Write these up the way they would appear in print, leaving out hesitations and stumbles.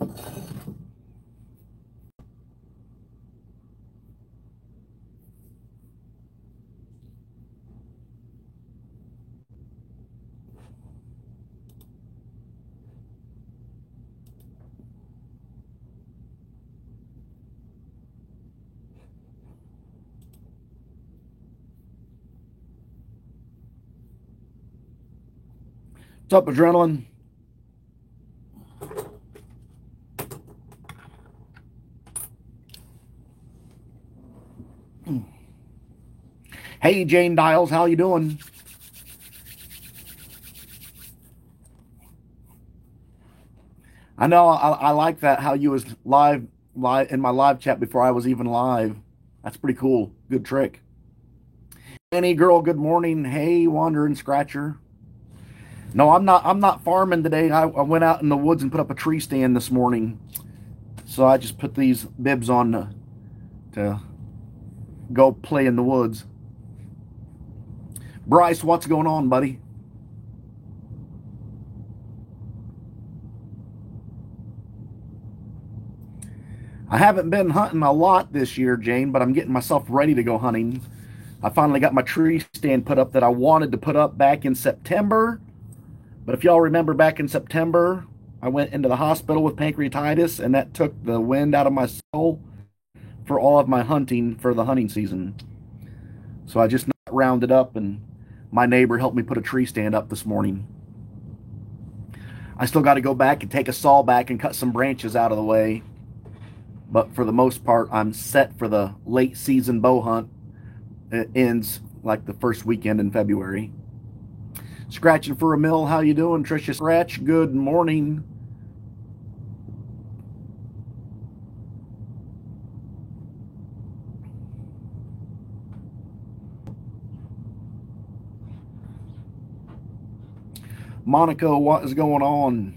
What's up, Adrenaline? Hey, Jane Dials, how you doing? I know I like that how you was live in my live chat before I was even live. That's pretty cool. Good trick. Annie girl, good morning. Hey, Wandering Scratcher. No, I'm not farming today. I went out in the woods and put up a tree stand this morning. So I just put these bibs on to go play in the woods. Bryce, what's going on, buddy? I haven't been hunting a lot this year, Jane, but I'm getting myself ready to go hunting. I finally got my tree stand put up that I wanted to put up back in September. But if y'all remember back in September, I went into the hospital with pancreatitis, and that took the wind out of my soul for all of my hunting for the hunting season. So I just rounded up, and my neighbor helped me put a tree stand up this morning. I still got to go back and take a saw back and cut some branches out of the way. But for the most part, I'm set for the late season bow hunt. It ends like the first weekend in February. Scratching for a mill, how you doing, Trisha Scratch? Good morning. Monica, what is going on?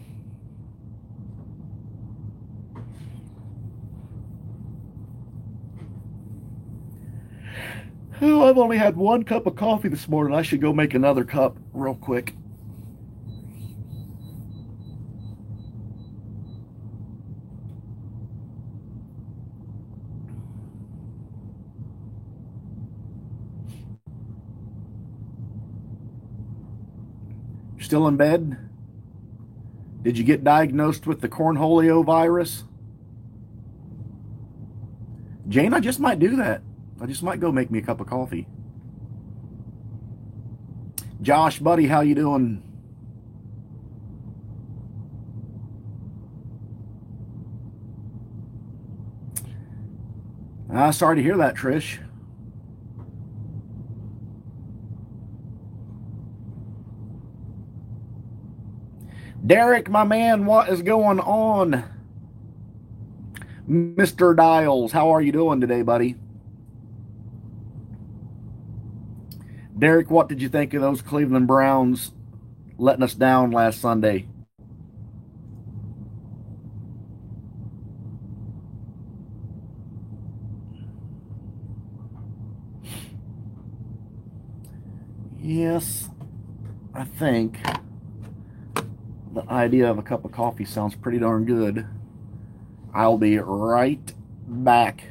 Oh, I've only had one cup of coffee this morning. I should go make another cup real quick. Still in bed? Did you get diagnosed with the cornholio virus? Jane, I just might do that. I just might go make me a cup of coffee. Josh, buddy, how you doing? Sorry to hear that, Trish. Derek, my man, what is going on? Mr. Dials, how are you doing today, buddy? Derek, what did you think of those Cleveland Browns letting us down last Sunday? Yes, I think the idea of a cup of coffee sounds pretty darn good. I'll be right back.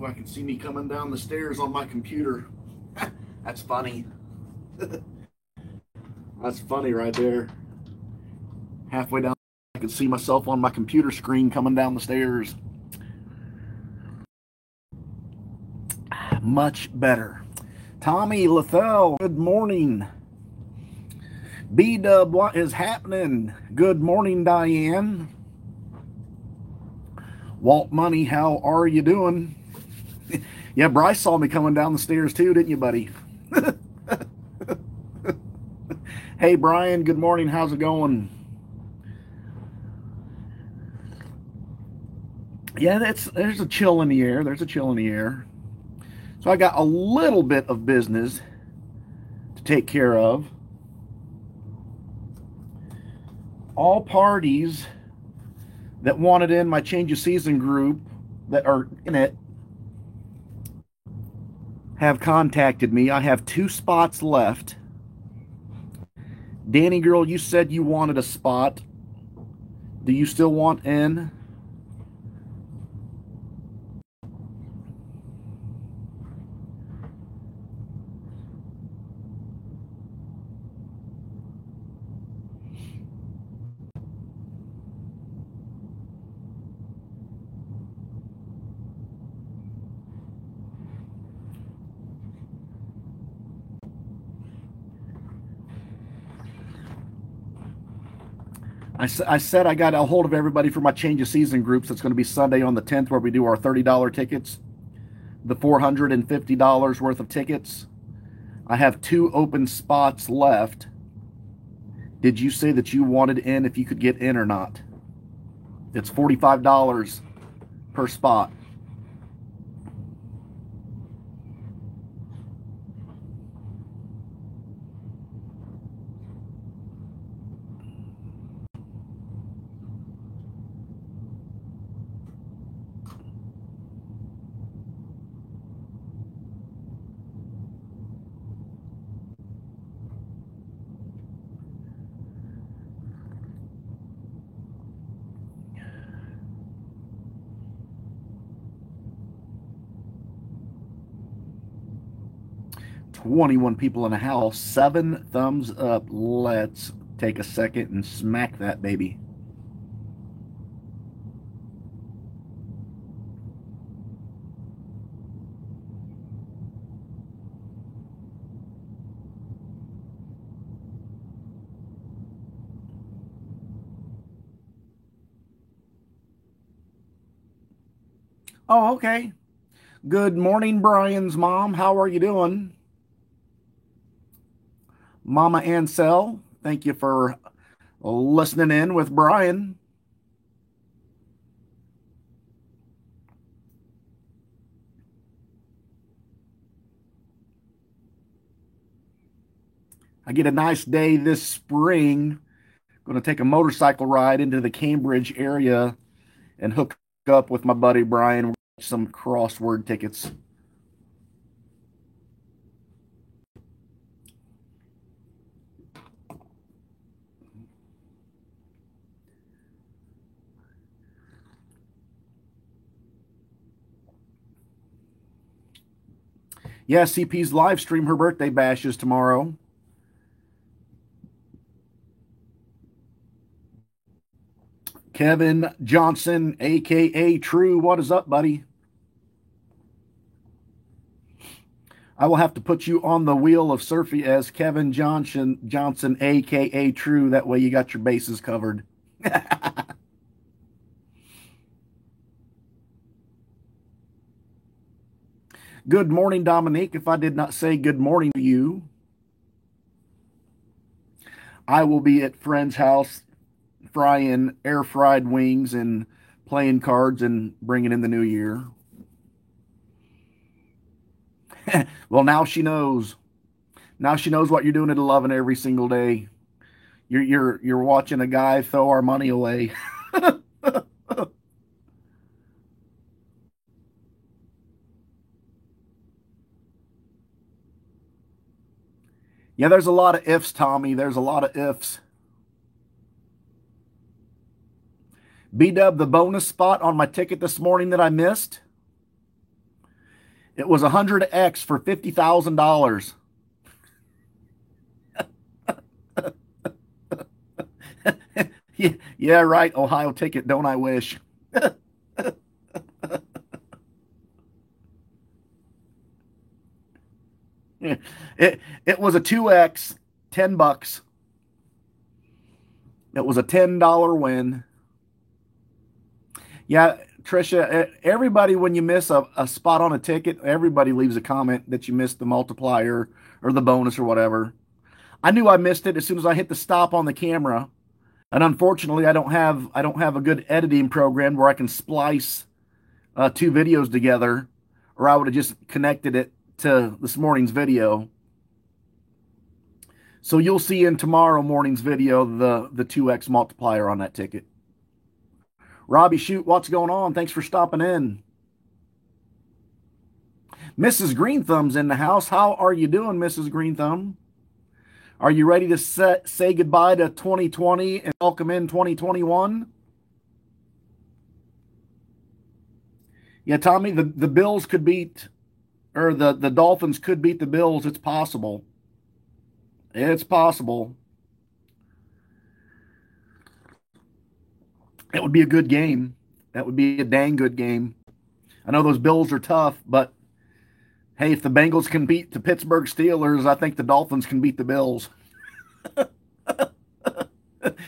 I can see me coming down the stairs on my computer. That's funny. That's funny right there. Halfway down, I can see myself on my computer screen coming down the stairs. Much better. Tommy Lethell, good morning. B-Dub, what is happening? Good morning, Diane. Walt Money, how are you doing? Yeah, Bryce saw me coming down the stairs too, didn't you, buddy? Hey, Brian, good morning. How's it going? Yeah, there's a chill in the air. There's a chill in the air. So I got a little bit of business to take care of. All parties that wanted in my change of season group that are in it have contacted me. I have 2 spots left. Danny girl, you said you wanted a spot. Do you still want in? I said I got a hold of everybody for my change of season groups. It's going to be Sunday on the 10th where we do our $30 tickets, the $450 worth of tickets. I have 2 open spots left. Did you say that you wanted in if you could get in or not? It's $45 per spot. $21 people in the house. 7 thumbs up. Let's take a second and smack that baby. Oh, okay. Good morning, Brian's mom. How are you doing? Mama Ansel, thank you for listening in with Brian. I get a nice day this spring. Going to take a motorcycle ride into the Cambridge area and hook up with my buddy Brian. Some crossword tickets. Yeah, CP's live stream her birthday bashes tomorrow. Kevin Johnson, aka True, what is up, buddy? I will have to put you on the wheel of Surfy as Kevin Johnson, aka True. That way you got your bases covered. Good morning, Dominique. If I did not say good morning to you, I will be at friend's house frying air fried wings and playing cards and bringing in the new year. Well, now she knows. Now she knows what you're doing at 11 every single day. You're watching a guy throw our money away. Yeah, there's a lot of ifs, Tommy. There's a lot of ifs. B-Dub, the bonus spot on my ticket this morning that I missed It was 100x for $50,000. Yeah, yeah, right. Ohio ticket, don't I wish? It was a 2x, $10. It was a $10 win. Yeah, Trisha, everybody, when you miss a spot on a ticket, everybody leaves a comment that you missed the multiplier or the bonus or whatever. I knew I missed it as soon as I hit the stop on the camera. And unfortunately, I don't have a good editing program where I can splice two videos together, or I would have just connected it to this morning's video. So you'll see in tomorrow morning's video the 2x multiplier on that ticket. Robbie, shoot, what's going on? Thanks for stopping in. Mrs. Green Thumb's in the house. How are you doing, Mrs. Green Thumb? Are you ready to say goodbye to 2020 and welcome in 2021? Yeah, Tommy, the Bills could beat, or the Dolphins could beat the Bills. It's possible. It's possible. It would be a good game. That would be a dang good game. I know those Bills are tough, but hey, if the Bengals can beat the Pittsburgh Steelers, I think the Dolphins can beat the Bills.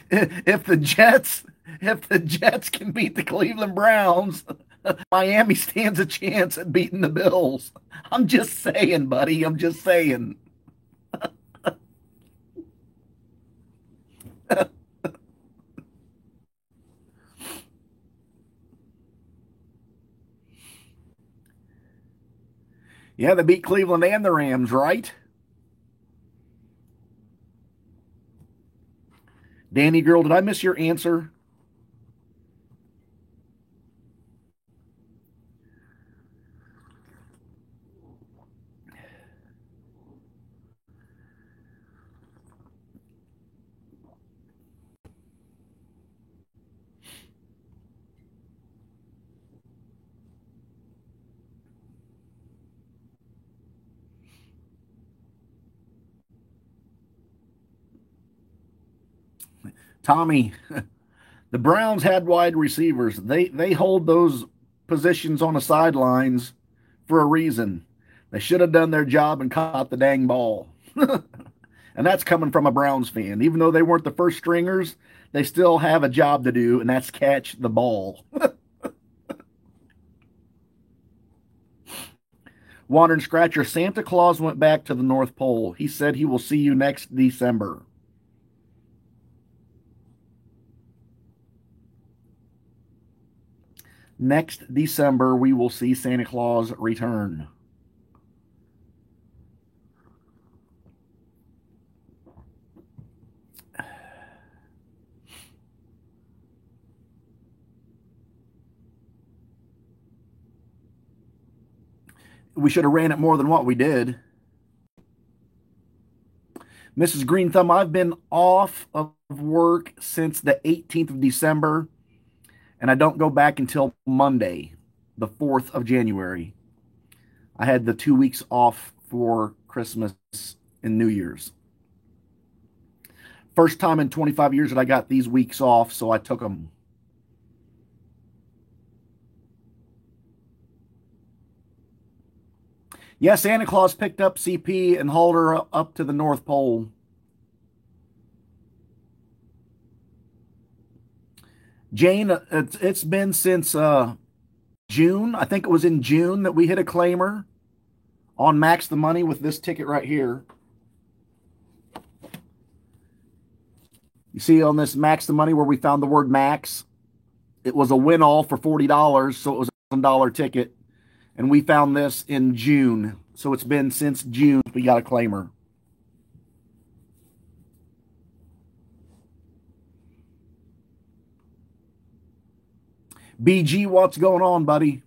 If the Jets, if the Jets can beat the Cleveland Browns, Miami stands a chance at beating the Bills. I'm just saying, buddy. I'm just saying. Yeah, they beat Cleveland and the Rams, right? Danny girl, did I miss your answer? Tommy, the Browns had wide receivers. They hold those positions on the sidelines for a reason. They should have done their job and caught the dang ball. And that's coming from a Browns fan. Even though they weren't the first stringers, they still have a job to do, and that's catch the ball. Wandering Scratcher, Santa Claus went back to the North Pole. He said he will see you next December. Next December, we will see Santa Claus return. We should have ran it more than what we did. Mrs. Green Thumb, I've been off of work since the 18th of December, and I don't go back until Monday, the 4th of January. I had the 2 weeks off for Christmas and New Year's. First time in 25 years that I got these weeks off, so I took them. Yeah, Santa Claus picked up CP and hauled her up to the North Pole. Jane, it's been since June. I think it was in June that we hit a claimer on Max the Money with this ticket right here. You see on this Max the Money where we found the word Max? It was a win all for $40, so it was a $1,000 ticket. And we found this in June. So it's been since June we got a claimer. BG, what's going on, buddy?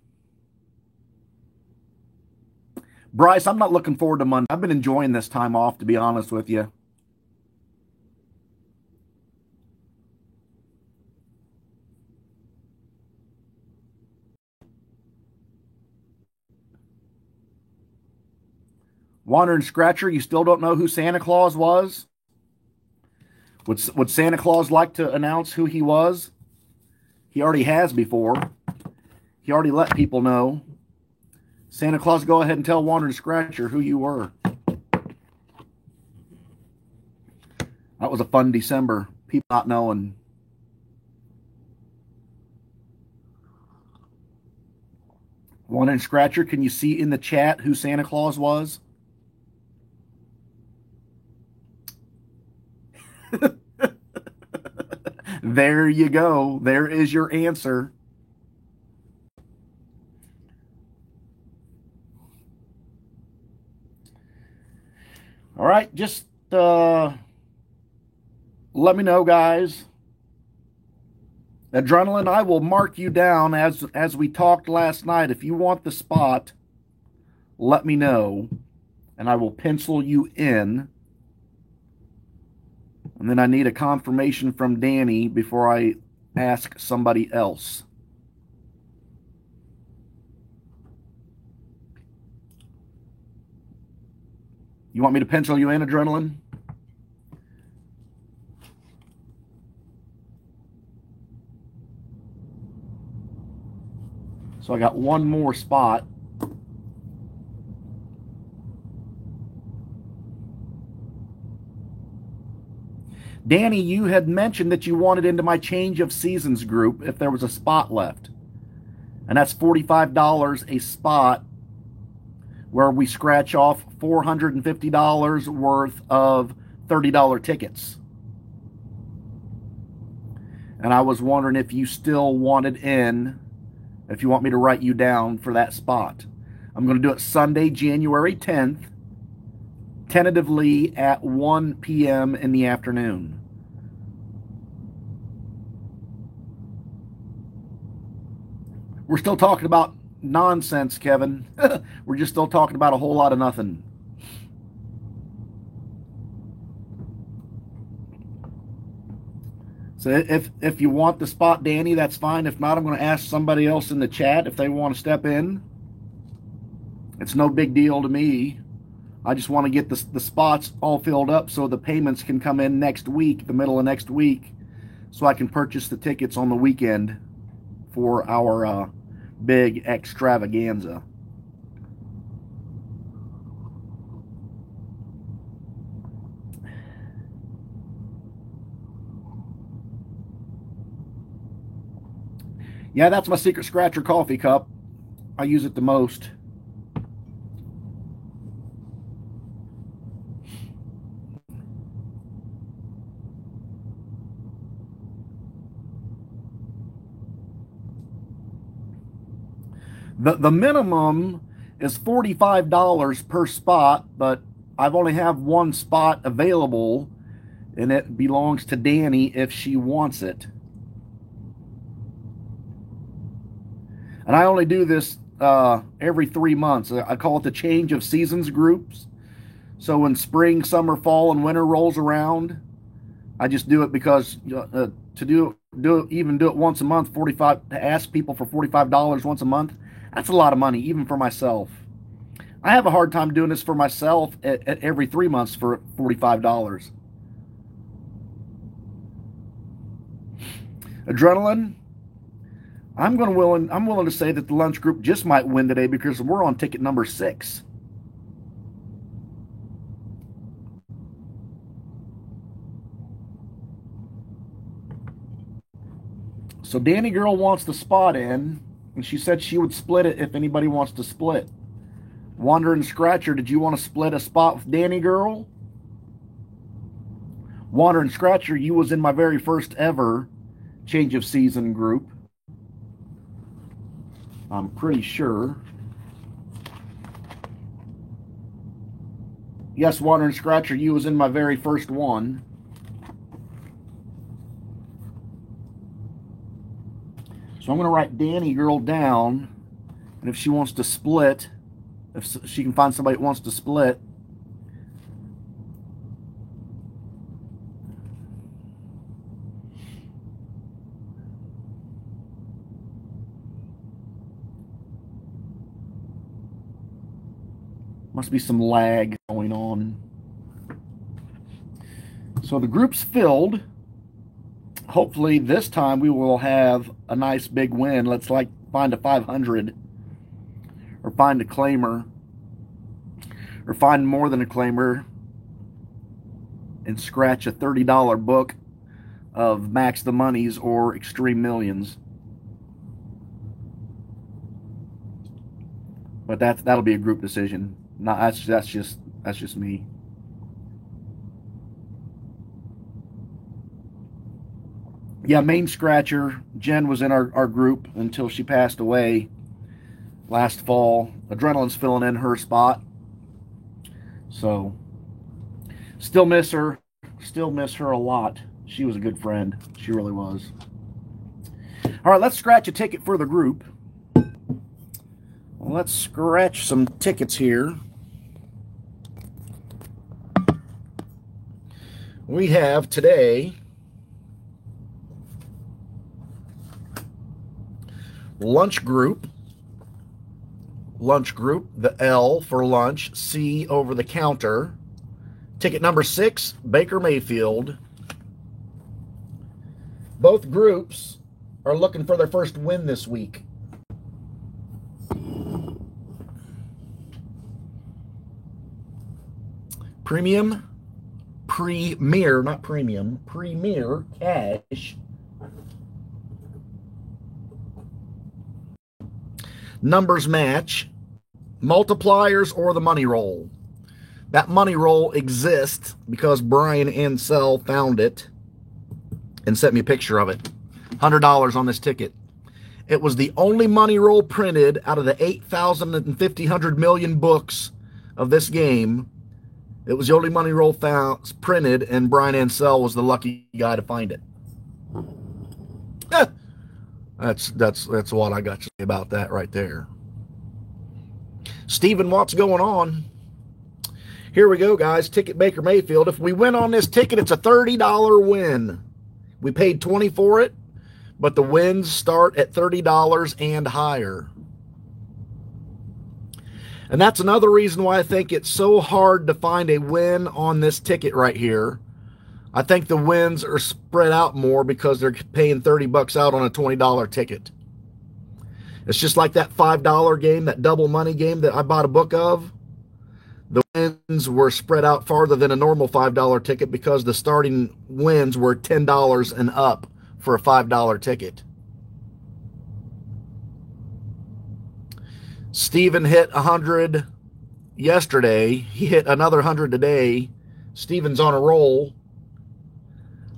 Bryce, I'm not looking forward to Monday. I've been enjoying this time off, to be honest with you. Wandering Scratcher, you still don't know who Santa Claus was? Would Santa Claus like to announce who he was? He already has before. He already let people know. Santa Claus, go ahead and tell Wandering Scratcher who you were. That was a fun December. People not knowing. Wandering Scratcher, can you see in the chat who Santa Claus was? There you go. There is your answer. All right, just let me know, guys. Adrenaline, I will mark you down as we talked last night. If you want the spot, let me know, and I will pencil you in. And then I need a confirmation from Danny before I ask somebody else. You want me to pencil you in, Adrenaline? So I got one more spot. Danny, you had mentioned that you wanted into my change of seasons group if there was a spot left. And that's $45 a spot where we scratch off $450 worth of $30 tickets. And I was wondering if you still wanted in, if you want me to write you down for that spot. I'm going to do it Sunday, January 10th, tentatively at 1 p.m. in the afternoon. We're still talking about nonsense, Kevin. We're just still talking about a whole lot of nothing. So if you want the spot, Danny, that's fine. If not, I'm going to ask somebody else in the chat if they want to step in. It's no big deal to me. I just want to get the spots all filled up so the payments can come in next week, the middle of next week, so I can purchase the tickets on the weekend for our big extravaganza. Yeah, that's my secret scratcher coffee cup. I use it the most. The minimum is $45 per spot, but I've only have one spot available, and it belongs to Danny if she wants it. And I only do this every 3 months. I call it the change of seasons groups. So when spring, summer, fall, and winter rolls around, I just do it because to do it once a month, to ask people for $45 once a month, that's a lot of money, even for myself. I have a hard time doing this for myself at every 3 months for $45. Adrenaline, I'm willing to say that the lunch group just might win today because we're on ticket number 6. So Danny Girl wants the spot in, and she said she would split it if anybody wants to split. Wandering Scratcher, did you want to split a spot with Danny Girl? Wandering Scratcher, you was in my very first ever change of season group. I'm pretty sure. Yes, Wandering Scratcher, you was in my very first one. So I'm going to write Danny Girl down, and if she wants to split, if she can find somebody that wants to split. Must be some lag going on. So the group's filled. Hopefully this time we will have a nice big win. Let's like find a 500 or find a claimer or find more than a claimer and scratch a $30 book of Max the Monies or Extreme Millions. But that'll be a group decision. Not that's just me. Yeah, main scratcher. Jen was in our group until she passed away last fall. Adrenaline's filling in her spot. So, still miss her. Still miss her a lot. She was a good friend. She really was. All right, let's scratch a ticket for the group. Well, let's scratch some tickets here. We have today lunch group, the L for lunch, C over the counter. Ticket number 6, Baker Mayfield. Both groups are looking for their first win this week. Premier, not premium, Premier Cash. Numbers match, multipliers, or the money roll. That money roll exists because Brian Ansell found it and sent me a picture of it. $100 on this ticket. It was the only money roll printed out of the 8,000 million books of this game. It was the only money roll printed, and Brian Ansell was the lucky guy to find it. That's what I got to say about that right there. Steven, what's going on? Here we go, guys. Ticket Baker Mayfield. If we win on this ticket, it's a $30 win. We paid $20 for it, but the wins start at $30 and higher. And that's another reason why I think it's so hard to find a win on this ticket right here. I think the wins are spread out more because they're paying $30 out on a $20 ticket. It's just like that $5 game, that double money game that I bought a book of. The wins were spread out farther than a normal $5 ticket because the starting wins were $10 and up for a $5 ticket. Steven hit 100 yesterday. He hit another 100 today. Steven's on a roll.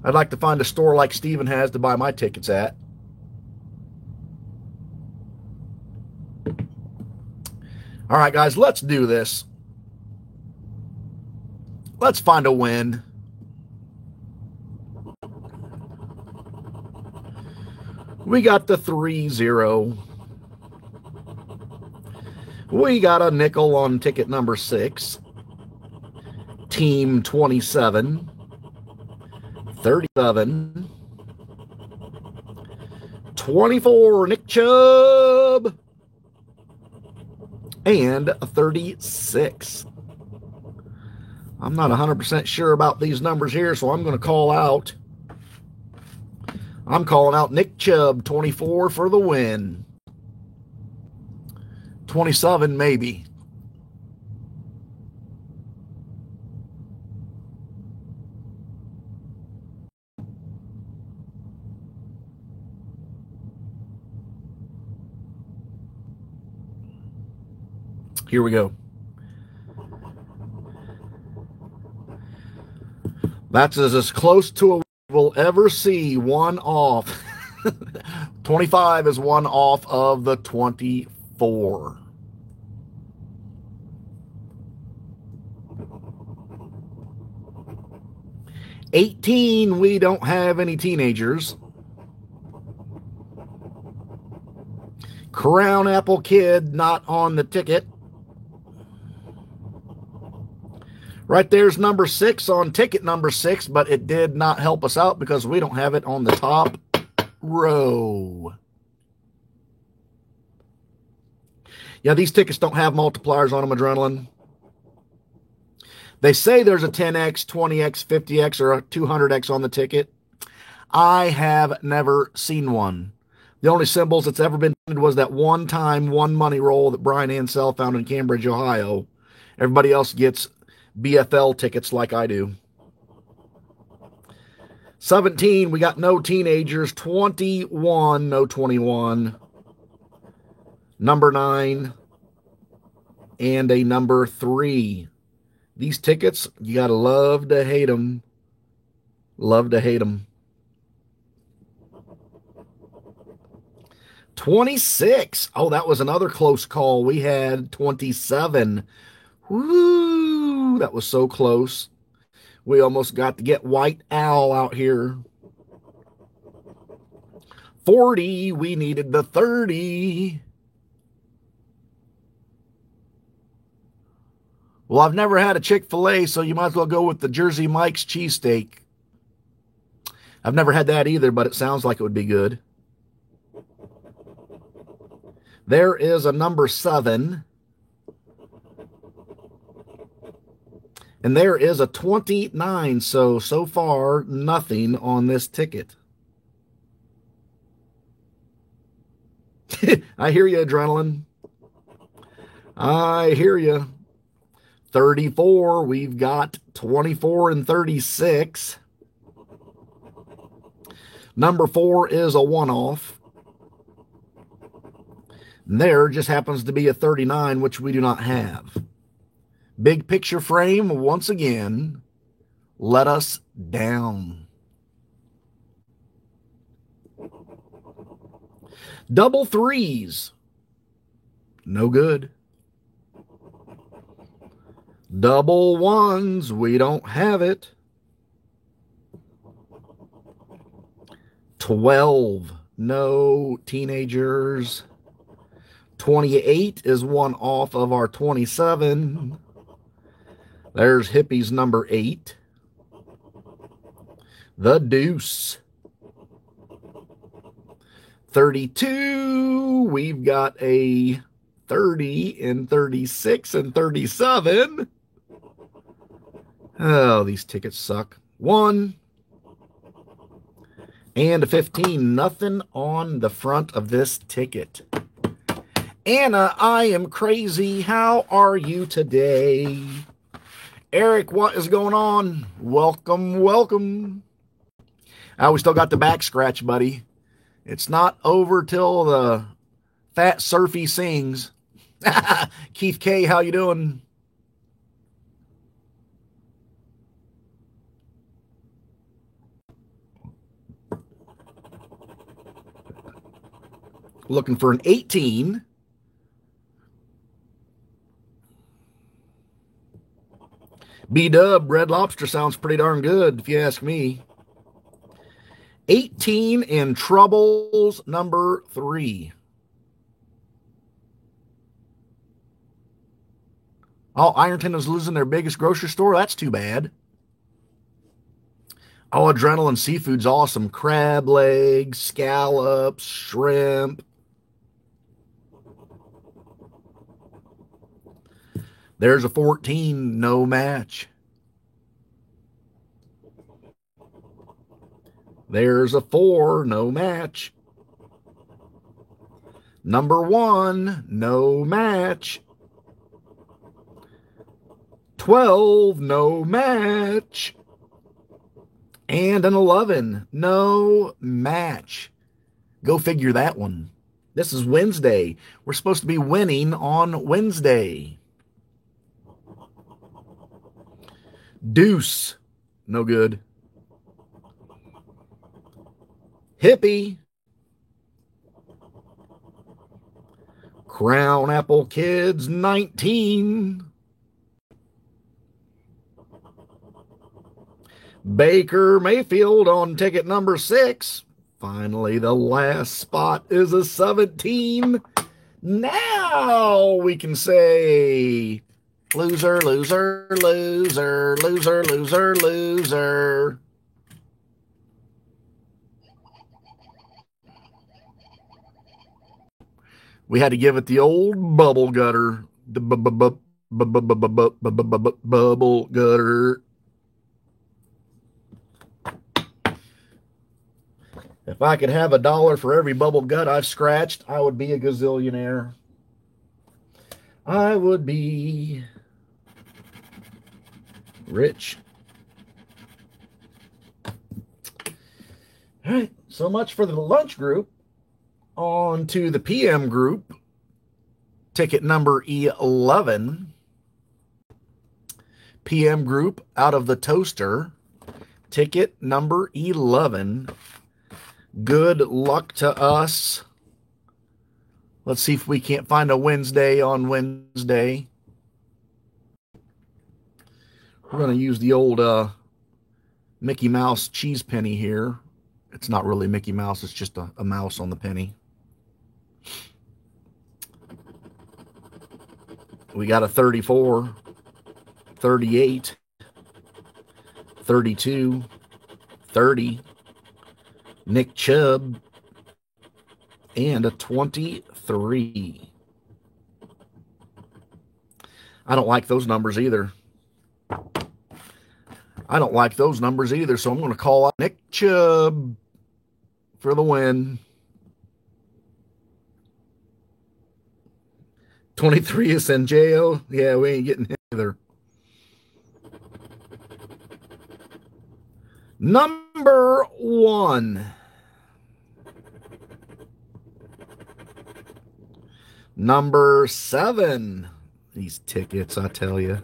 I'd like to find a store like Steven has to buy my tickets at. All right, guys, let's do this. Let's find a win. We got the 3-0. We got a nickel on ticket number 6. Team 27. 37. 24, Nick Chubb. And a 36. I'm not 100% sure about these numbers here, so I'm going to call out. I'm calling out Nick Chubb, 24 for the win. 27 maybe. Here we go. That's as close to a we'll ever see. One off. 25 is one off of the 24. $18, we don't have any teenagers. Crown Apple Kid, not on the ticket. Right there's number 6 on ticket number 6, but it did not help us out because we don't have it on the top row. Yeah, these tickets don't have multipliers on them, Adrenaline. They say there's a 10x, 20x, 50x, or a 200x on the ticket. I have never seen one. The only symbols that's ever been was that one time, one money roll that Brian Ansell found in Cambridge, Ohio. Everybody else gets BFL tickets like I do. 17, we got no teenagers. 21, no 21. Number 9, and a number 3. These tickets, you got to love to hate them. Love to hate them. 26. Oh, that was another close call. We had 27. Woo! That was so close. We almost got to get White Owl out here. 40. We needed the 30. Well, I've never had a Chick-fil-A, so you might as well go with the Jersey Mike's cheesesteak. I've never had that either, but it sounds like it would be good. There is a number 7. And there is a 29. So far, nothing on this ticket. I hear you, Adrenaline. I hear you. 34. We've got 24 and 36. Number 4 is a one-off. There just happens to be a 39, which we do not have. Big picture frame, once again, let us down. Double 3s. No good. Double 1s, we don't have it. 12, no teenagers. 28 is one off of our 27. There's Hippie's number 8. The deuce. 32. We've got a 30 and 36 and 37. Oh, these tickets suck. 1 and a 15. Nothing on the front of this ticket. Anna, I am crazy. How are you today? Eric, what is going on? Welcome, welcome. We still got the back scratch, buddy. It's not over till the fat surfy sings. Keith K, how you doing? Looking for an 18. B-Dub, Red Lobster sounds pretty darn good, if you ask me. 18 in Troubles, number 3. Oh, Ironton is losing their biggest grocery store? That's too bad. Oh, Adrenaline Seafood's awesome. Crab legs, scallops, shrimp. There's a 14, no match. There's a 4, no match. Number 1, no match. 12, no match. And an 11, no match. Go figure that one. This is Wednesday. We're supposed to be winning on Wednesday. Deuce, no good. Hippie. Crown Apple Kids, 19. Baker Mayfield on ticket number 6. Finally, the last spot is a 17. Now we can say loser, loser, loser, loser, loser, loser. We had to give it the old bubble gutter. The Bubble gutter. If I could have $1 for every bubble gut I've scratched, I would be a gazillionaire. I would be rich. All right, so much for the lunch group. On to the PM group. Ticket number 11. PM group out of the toaster. Ticket number 11. Good luck to us. Let's see if we can't find a Wednesday on Wednesday. We're going to use the old Mickey Mouse cheese penny here. It's not really Mickey Mouse. It's just a mouse on the penny. We got a 34, 38, 32, 30, Nick Chubb, and a 23. I don't like those numbers either. So I'm going to call out Nick Chubb for the win. 23 is Sanjeo. Yeah, we ain't getting him either. Number 1. Number 7. These tickets, I tell you.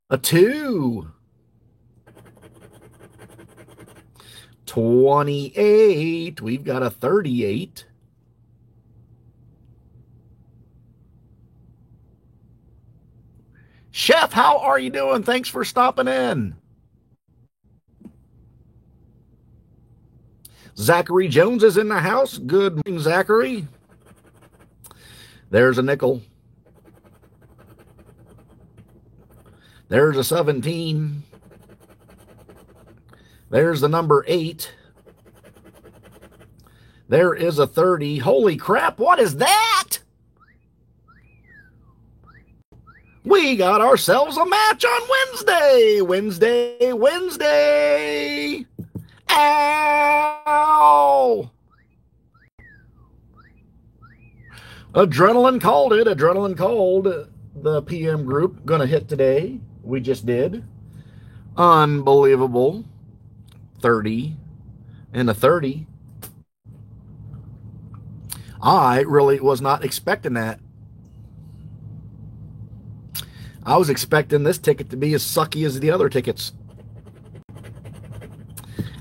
A 2. 28. We've got a 38. Chef, how are you doing? Thanks for stopping in. Zachary Jones is in the house. Good morning, Zachary. There's a nickel. There's a 17. There's the number 8. There is a 30. Holy crap, what is that? We got ourselves a match on Wednesday. Ow! Adrenaline called it. The PM group gonna hit today. We just did. Unbelievable. 30 and a 30. I really was not expecting that. I was expecting this ticket to be as sucky as the other tickets.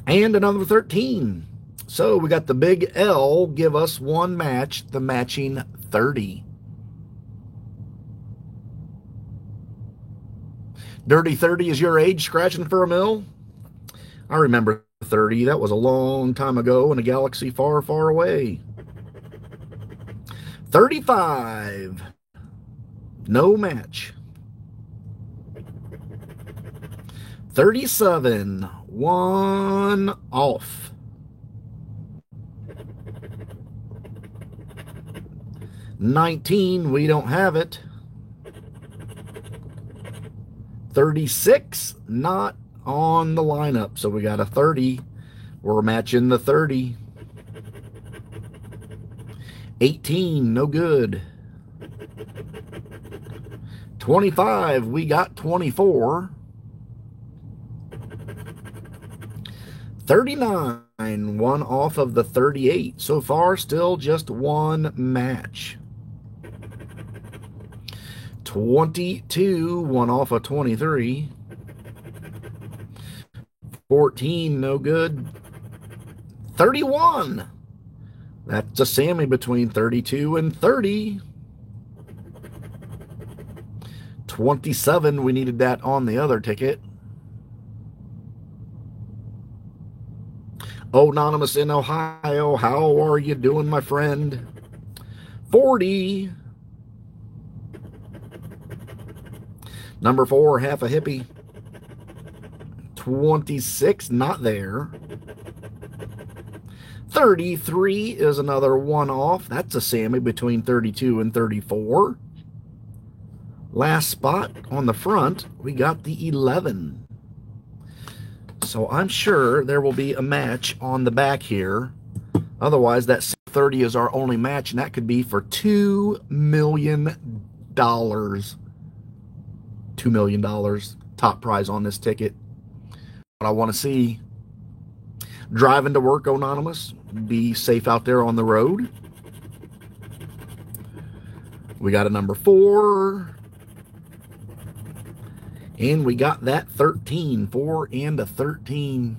And another 13. So we got the big L give us one match, the matching 30. Dirty 30 is your age, scratching for a mill? I remember 30. That was a long time ago in a galaxy far, far away. 35. No match. 37. One off. 19. We don't have it. 36. Not on the lineup. So we got a 30. We're matching the 30. 18. No good. 25. We got 24. 39, one off of the 38. So far, still just one match. 22, one off of 23. 14, no good. 31. That's a Sammy between 32 and 30. 27, we needed that on the other ticket. Anonymous in Ohio, how are you doing, my friend? 40. Number 4, half a hippie. 26, not there. 33 is another one off. That's a Sammy between 32 and 34. Last spot on the front, we got the 11. So I'm sure there will be a match on the back here. Otherwise, that 30 is our only match, and that could be for $2 million. $2 million top prize on this ticket. What I want to see. Driving to work, Anonymous. Be safe out there on the road. We got a number 4. And we got that 13. 4 and a 13.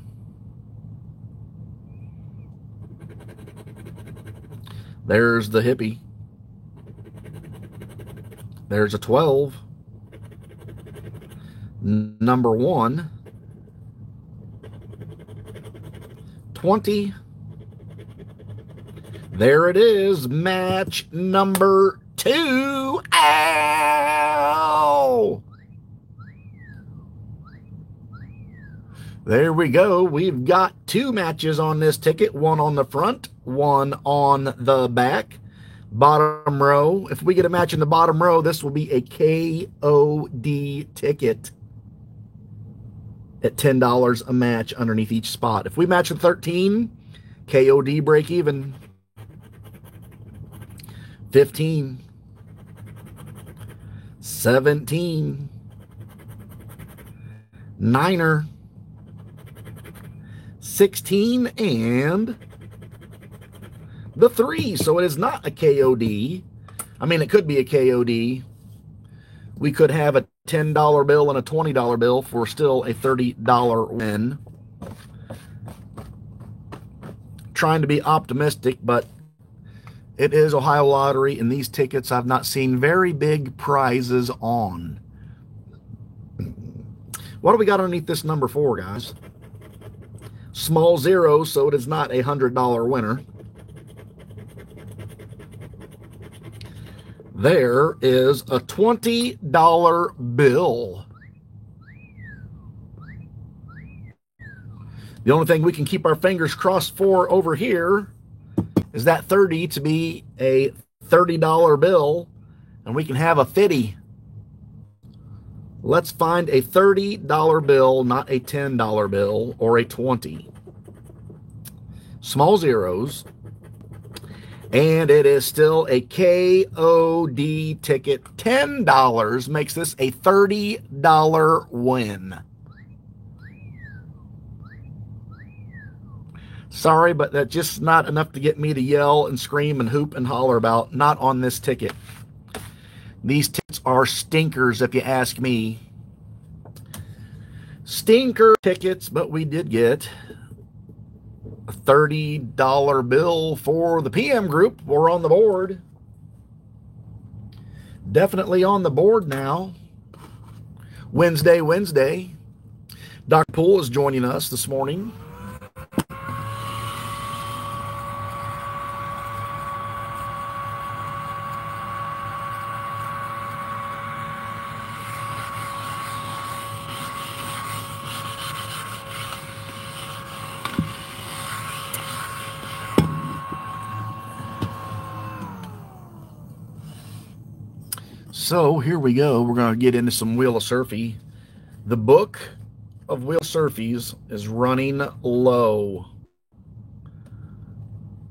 There's the hippie. There's a 12. Number 1. 20. There it is. Match number 2. Ow! There we go. We've got 2 matches on this ticket. One on the front, one on the back. Bottom row. If we get a match in the bottom row, this will be a KOD ticket at $10 a match underneath each spot. If we match at 13, KOD break even. 15. 17. Niner. 16 and the 3. So it is not a KOD. I mean, it could be a KOD. We could have a $10 bill and a $20 bill for still a $30 win. Trying to be optimistic, but it is Ohio Lottery, and these tickets I've not seen very big prizes on. What do we got underneath this number 4, guys? Small zero, so it is not a $100 winner. There is a $20 bill. The only thing we can keep our fingers crossed for over here is that 30 to be a $30 bill, and we can have a 50. Let's find a $30 bill, not a $10 bill or a 20. Small zeros. And it is still a KOD ticket. $10 makes this a $30 win. Sorry, but that's just not enough to get me to yell and scream and hoop and holler about. Not on this ticket. These tickets are stinkers, if you ask me. Stinker tickets, but we did get a $30 bill for the PM group. We're on the board. Definitely on the board now. Wednesday. Dr. Poole is joining us this morning. So here we go. We're going to get into some Wheel of Surfy. The book of Wheel of Surfies is running low.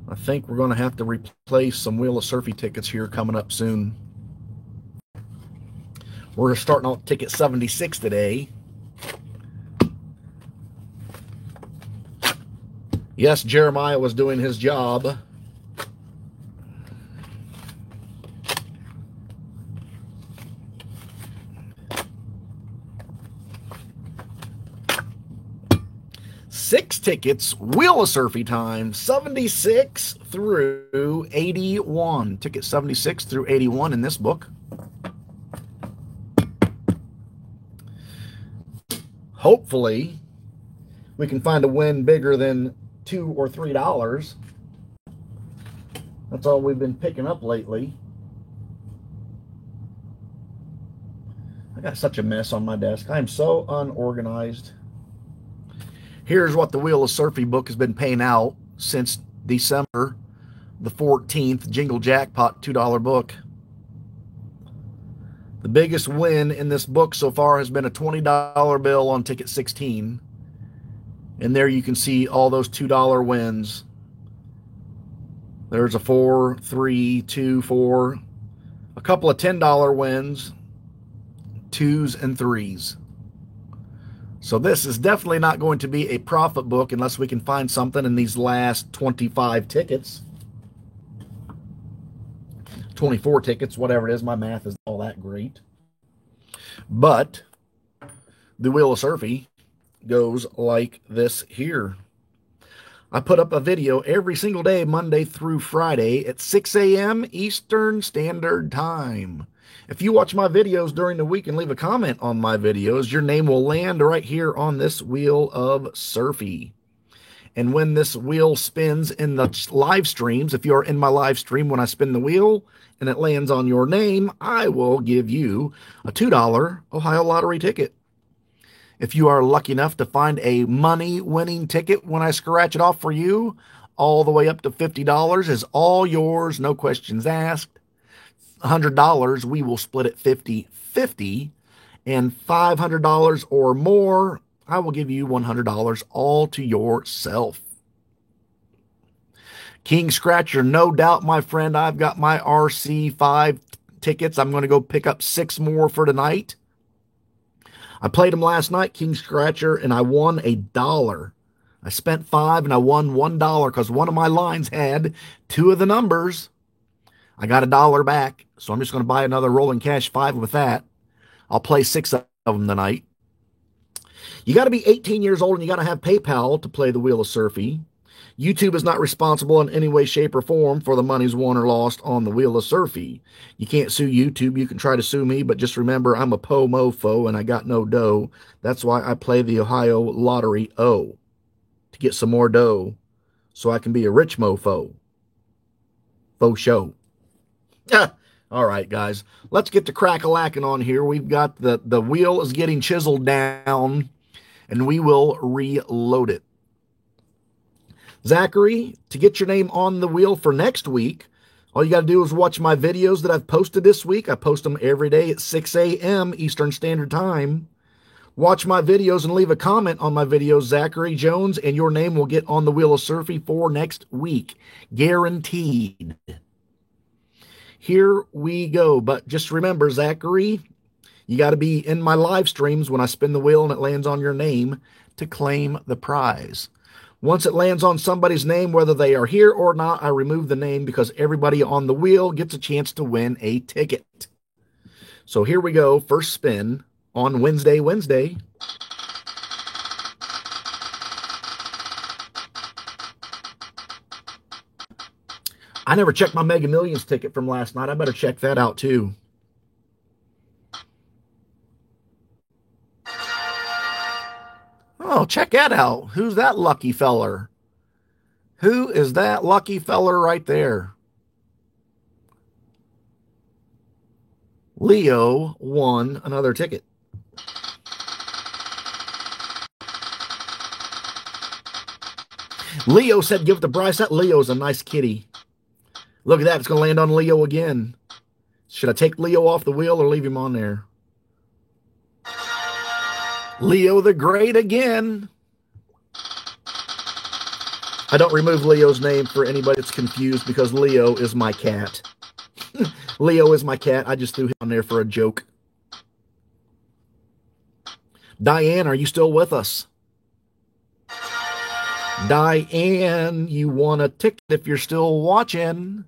I think we're going to have to replace some Wheel of Surfy tickets here coming up soon. We're starting out ticket 76 today. Yes, Jeremiah was doing his job. Six tickets, Wheel of Surfy time, 76 through 81. Ticket 76 through 81 in this book. Hopefully, we can find a win bigger than $2 or $3. That's all we've been picking up lately. I got such a mess on my desk. I am so unorganized. Here's what the Wheel of Surfy book has been paying out since December the 14th. Jingle Jackpot $2 book. The biggest win in this book so far has been a $20 bill on ticket 16. And there you can see all those $2 wins. There's a 4, 3, 2, 4. A couple of $10 wins. 2s and 3s. So this is definitely not going to be a profit book unless we can find something in these last 25 tickets. 24 tickets, whatever it is. My math is all that great. But the Wheel of Surfy goes like this here. I put up a video every single day, Monday through Friday at 6 a.m. Eastern Standard Time. If you watch my videos during the week and leave a comment on my videos, your name will land right here on this Wheel of Surfy. And when this wheel spins in the live streams, if you're in my live stream when I spin the wheel and it lands on your name, I will give you a $2 Ohio Lottery ticket. If you are lucky enough to find a money-winning ticket when I scratch it off for you, all the way up to $50 is all yours, no questions asked. $100, we will split it 50-50. And $500 or more, I will give you $100 all to yourself. King Scratcher, no doubt, my friend. I've got my RC5 tickets. I'm going to go pick up 6 more for tonight. I played them last night, King Scratcher, and I won $1. I spent $5 and I won $1 because one of my lines had 2 of the numbers. I got $1 back, so I'm just going to buy another Rolling Cash 5 with that. I'll play 6 of them tonight. You got to be 18 years old and you got to have PayPal to play the Wheel of Surfy. YouTube is not responsible in any way, shape, or form for the monies won or lost on the Wheel of Surfy. You can't sue YouTube. You can try to sue me, but just remember I'm a po mofo and I got no dough. That's why I play the Ohio Lottery O, to get some more dough so I can be a rich mofo. Faux show. All right, guys. Let's get to crack-a-lacking on here. We've got the wheel is getting chiseled down, and we will reload it. Zachary, to get your name on the wheel for next week, all you got to do is watch my videos that I've posted this week. I post them every day at 6 a.m. Eastern Standard Time. Watch my videos and leave a comment on my videos, Zachary Jones, and your name will get on the Wheel of Surfy for next week. Guaranteed. Here we go. But just remember, Zachary, you got to be in my live streams when I spin the wheel and it lands on your name to claim the prize. Once it lands on somebody's name, whether they are here or not, I remove the name because everybody on the wheel gets a chance to win a ticket. So here we go. First spin on Wednesday. I never checked my Mega Millions ticket from last night. I better check that out too. Oh, check that out. Who's that lucky feller? Who is that lucky feller right there? Leo won another ticket. Leo said give it to Bryce. That Leo's a nice kitty. Look at that. It's going to land on Leo again. Should I take Leo off the wheel or leave him on there? Leo the Great again. I don't remove Leo's name for anybody that's confused because Leo is my cat. Leo is my cat. I just threw him on there for a joke. Diane, are you still with us? Diane, you won a ticket if you're still watching.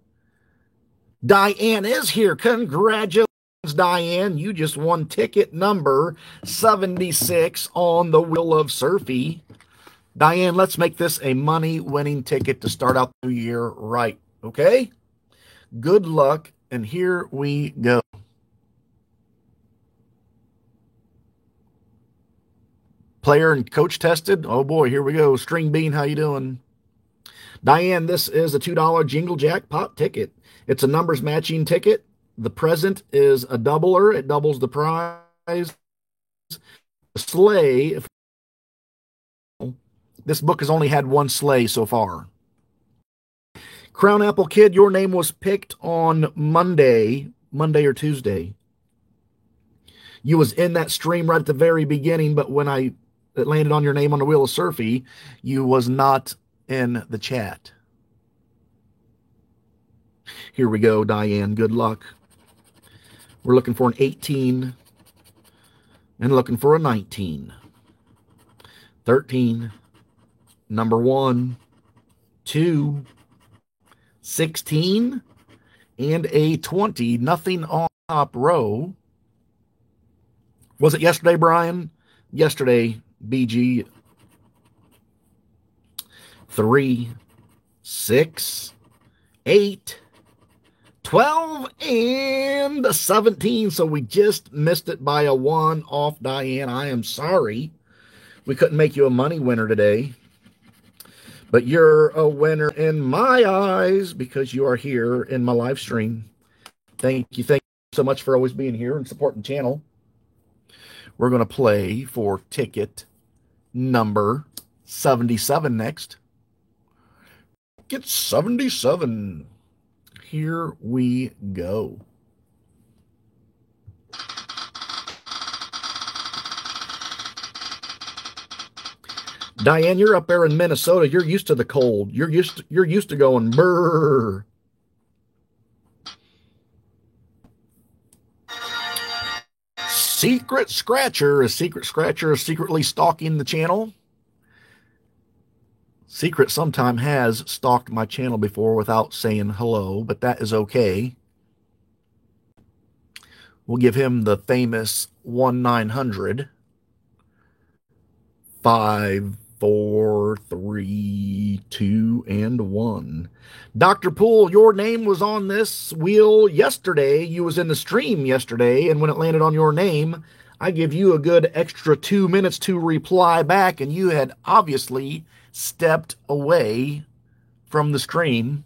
Diane is here. Congratulations, Diane. You just won ticket number 76 on the Wheel of Surfy. Diane, let's make this a money-winning ticket to start out the year right, okay? Good luck, and here we go. Player and coach tested. Oh, boy, here we go. String Bean, how you doing? Diane, this is a $2 Jingle Jackpot ticket. It's a numbers matching ticket. The present is a doubler. It doubles the prize. Sleigh. This book has only had one sleigh so far. Crown Apple Kid, your name was picked on Monday or Tuesday. You was in that stream right at the very beginning, but when it landed on your name on the Wheel of Surfy, you was not in the chat. Here we go, Diane. Good luck. We're looking for an 18 and looking for a 19. 13, number 1, 2, 16, and a 20. Nothing on top row. Was it yesterday, Brian? Yesterday, BG. 3, 6, 8, 12, and 17. So we just missed it by a 1 off, Diane. I am sorry. We couldn't make you a money winner today. But you're a winner in my eyes because you are here in my live stream. Thank you so much for always being here and supporting the channel. We're going to play for ticket number 77 next. Ticket 77. Here we go. Diane, you're up there in Minnesota. You're used to the cold. You're used to going brrr. Secret Scratcher. Is Secret Scratcher secretly stalking the channel? Secret sometime has stalked my channel before without saying hello, but that is okay. We'll give him the famous 1-900. 5, 4, 3, 2, and 1. Dr. Poole, your name was on this wheel yesterday. You was in the stream yesterday, and when it landed on your name, I give you a good extra 2 minutes to reply back, and you had obviously stepped away from the stream,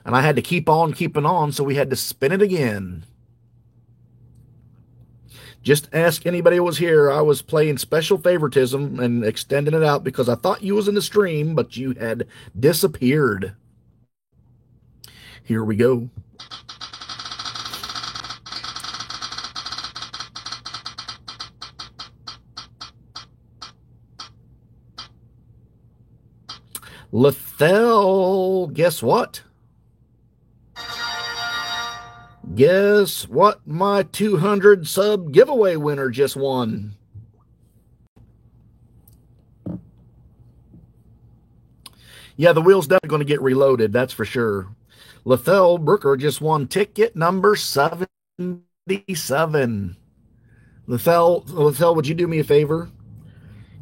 and I had to keep on keeping on, so we had to spin it again. Just ask anybody who was here. I was playing special favoritism and extending it out because I thought you was in the stream, but you had disappeared. Here we go. Lethel, guess what? Guess what my 200 sub giveaway winner just won? Yeah, the wheel's definitely going to get reloaded, that's for sure. Lethel Brooker just won ticket number 77. Lethel, would you do me a favor?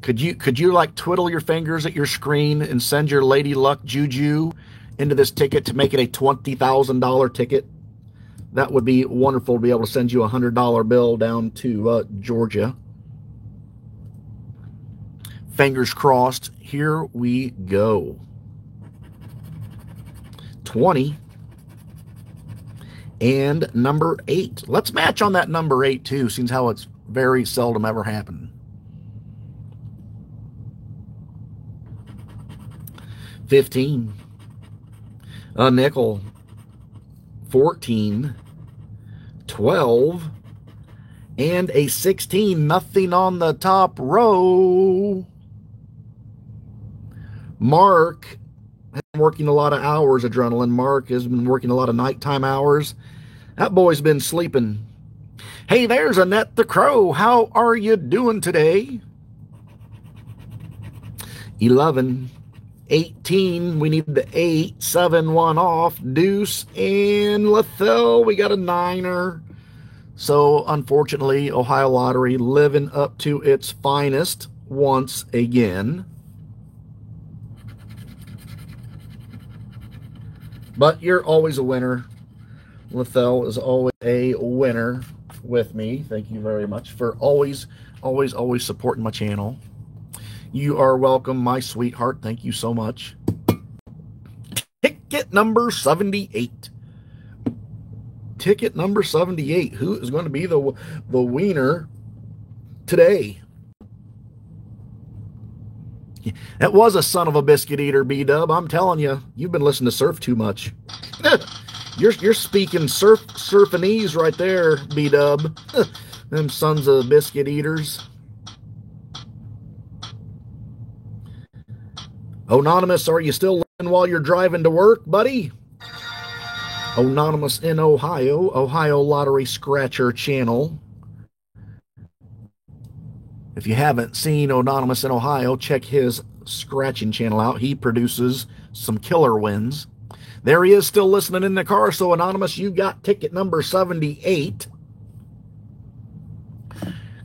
Could you like twiddle your fingers at your screen and send your Lady Luck Juju into this ticket to make it a $20,000 ticket? That would be wonderful to be able to send you a $100 bill down to Georgia. Fingers crossed. Here we go. 20 and number 8. Let's match on that number 8 too, since how it's very seldom ever happened. 15. A nickel. 14, 12, and a 16. Nothing on the top row. Mark has been working a lot of hours, Adrenaline. Mark has been working a lot of nighttime hours. That boy's been sleeping. Hey, there's Annette the Crow. How are you doing today? 11. 18, we need the 8, 7, 1 off, deuce, and Lethel, we got a 9er. So, unfortunately, Ohio Lottery living up to its finest once again. But you're always a winner. Lethel is always a winner with me. Thank you very much for always supporting my channel. You are welcome, my sweetheart. Thank you so much. Ticket number 78. Ticket number 78. Who is going to be the winner today? That was a son of a biscuit eater, B-Dub. I'm telling you, you've been listening to surf too much. You're speaking surfinese right there, B-Dub. Them sons of biscuit eaters. Anonymous, are you still living while you're driving to work, buddy? Anonymous in Ohio, Ohio Lottery Scratcher channel. If you haven't seen Anonymous in Ohio, check his scratching channel out. He produces some killer wins. There he is, still listening in the car. So, Anonymous, you got ticket number 78.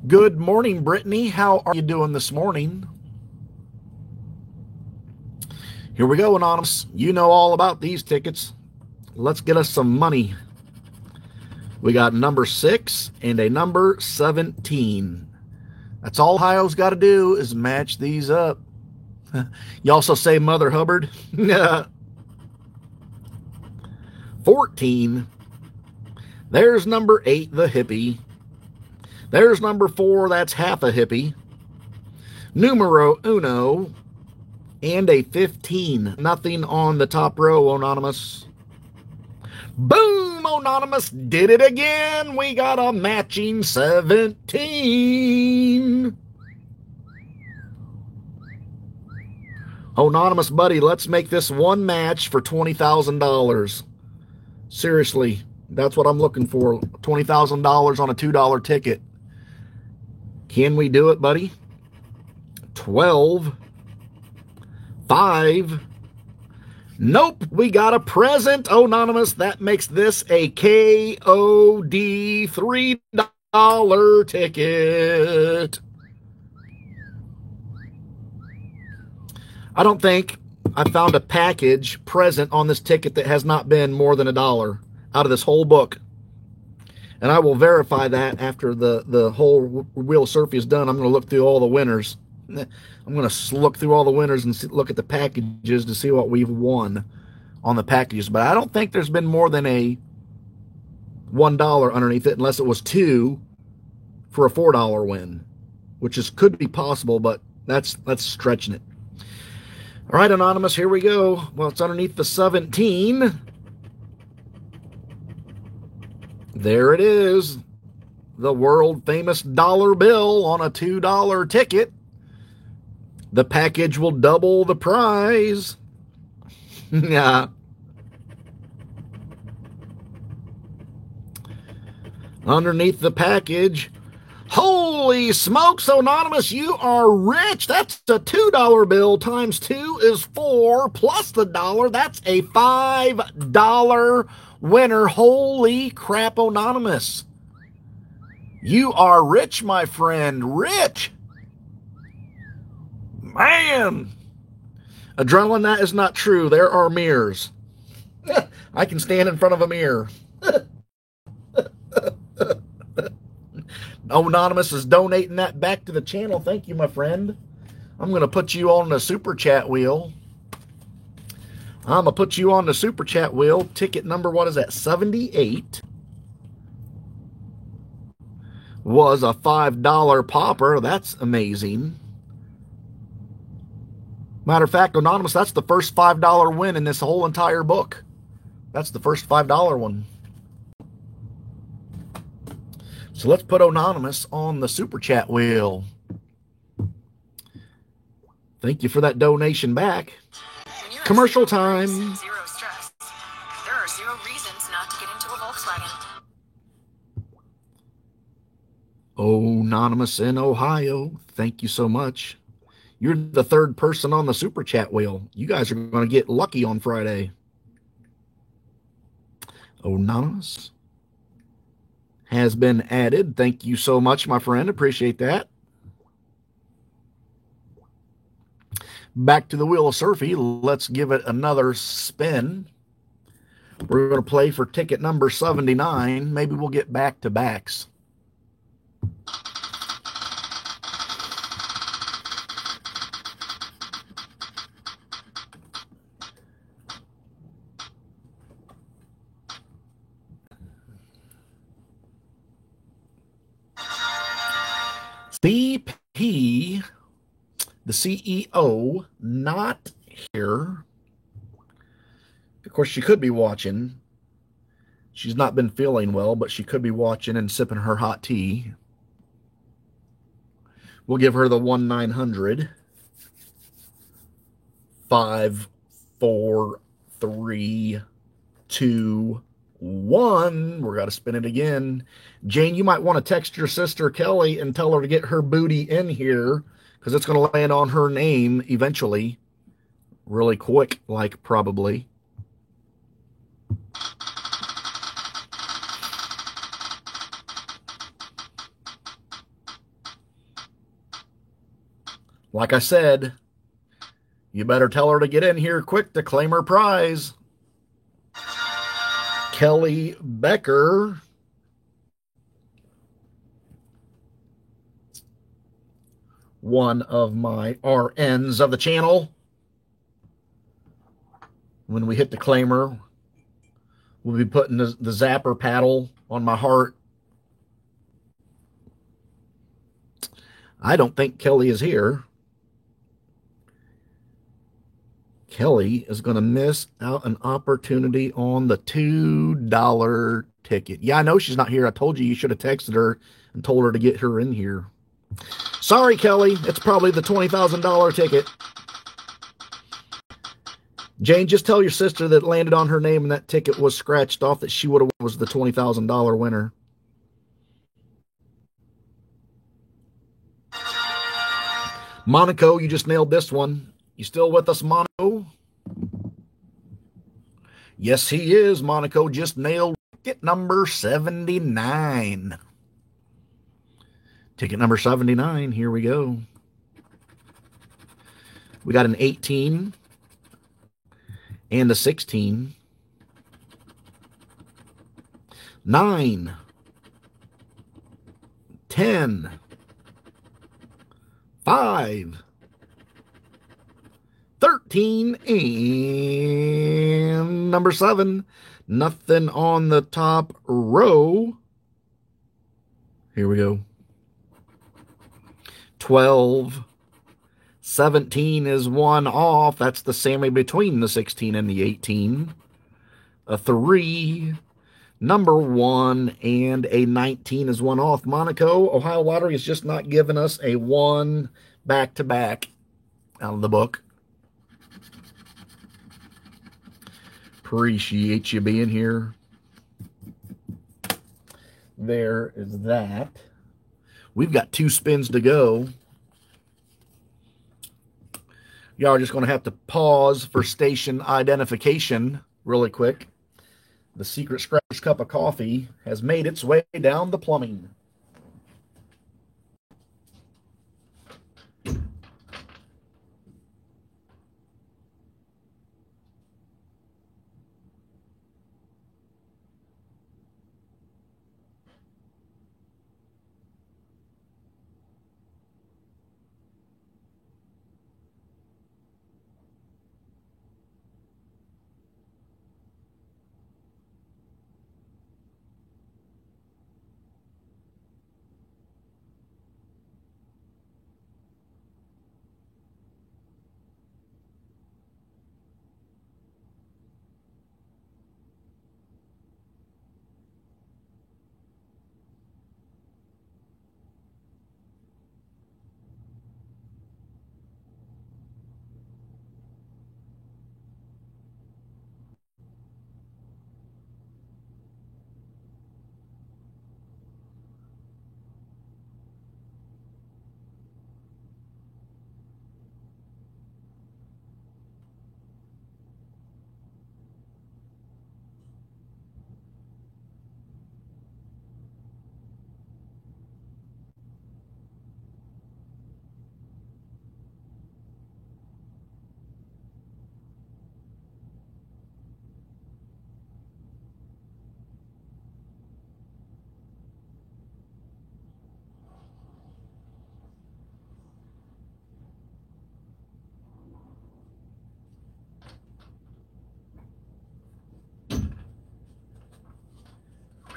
Good morning, Brittany. How are you doing this morning? Here we go, Anonymous. You know all about these tickets. Let's get us some money. We got number 6 and a number 17. That's all Ohio's got to do is match these up. You also say Mother Hubbard. 14. There's number 8, the hippie. There's number 4, that's half a hippie. Numero uno. And a 15. Nothing on the top row, Anonymous. Boom! Anonymous did it again. We got a matching 17. Anonymous, buddy, let's make this one match for $20,000. Seriously, that's what I'm looking for. $20,000 on a $2 ticket. Can we do it, buddy? 12. 5. Nope, we got a present, Anonymous. That makes this a KOD $3 ticket. I don't think I found a package present on this ticket that has not been more than $1 out of this whole book. And I will verify that after the whole Wheel of Surfy is done. I'm going to look through all the winners. I'm going to look through all the winners and look at the packages to see what we've won on the packages. But I don't think there's been more than a $1 underneath it, unless it was 2 for a $4 win, which could be possible, but that's stretching it. All right, Anonymous, here we go. Well, it's underneath the 17. There it is. The world-famous dollar bill on a $2 ticket. The package will double the prize. Yeah. Underneath the package. Holy smokes, Anonymous, you are rich. That's a $2 bill times 2 is 4 plus the dollar. That's a $5 winner. Holy crap, Anonymous. You are rich, my friend. Rich. Man. Adrenaline, that is not true. There are mirrors. I can stand in front of a mirror. Anonymous is donating that back to the channel. Thank you, my friend. I'm going to put you on the super chat wheel. I'm going to put you on the super chat wheel. Ticket number, what is that, 78. Was a $5 popper. That's amazing. Matter of fact, Anonymous, that's the first $5 win in this whole entire book. That's the first $5 one. So let's put Anonymous on the super chat wheel. Thank you for that donation back. Commercial time. Zero stress. There are 0 reasons not to get into a Volkswagen. Anonymous in Ohio, thank you so much. You're the 3rd person on the super chat wheel. You guys are going to get lucky on Friday. Anonymous has been added. Thank you so much, my friend. Appreciate that. Back to the Wheel of Surfy. Let's give it another spin. We're going to play for ticket number 79. Maybe we'll get back-to-backs. CP, the CEO, not here. Of course, she could be watching. She's not been feeling well, but she could be watching and sipping her hot tea. We'll give her the 1-900. 5, 4, 3, 2, 1. We're got to spin it again. Jane, you might want to text your sister Kelly and tell her to get her booty in here because it's going to land on her name eventually. Really quick, like probably. Like I said, you better tell her to get in here quick to claim her prize. Kelly Becker. One of my RNs of the channel. When we hit the claimer, we'll be putting the zapper paddle on my heart. I don't think Kelly is here. Kelly is going to miss out an opportunity on the $2 ticket. Yeah, I know she's not here. I told you should have texted her and told her to get her in here. Sorry, Kelly. It's probably the $20,000 ticket. Jane, just tell your sister that landed on her name and that ticket was scratched off that she was the $20,000 winner. Monaco, you just nailed this one. You still with us, Monaco? Yes, he is. Monaco just nailed ticket number 79. Ticket number 79. Here we go. We got an 18 and a 16. 9. 10. 5. 13 and number 7. Nothing on the top row. Here we go. 12. 17 is one off. That's the same between the 16 and the 18. A 3. Number 1 and a 19 is one off. Monaco, Ohio Lottery is just not giving us a 1 back-to-back out of the book. Appreciate you being here. There is that. We've got 2 spins to go. Y'all are just going to have to pause for station identification really quick. The Secret Scratcher's cup of coffee has made its way down the plumbing.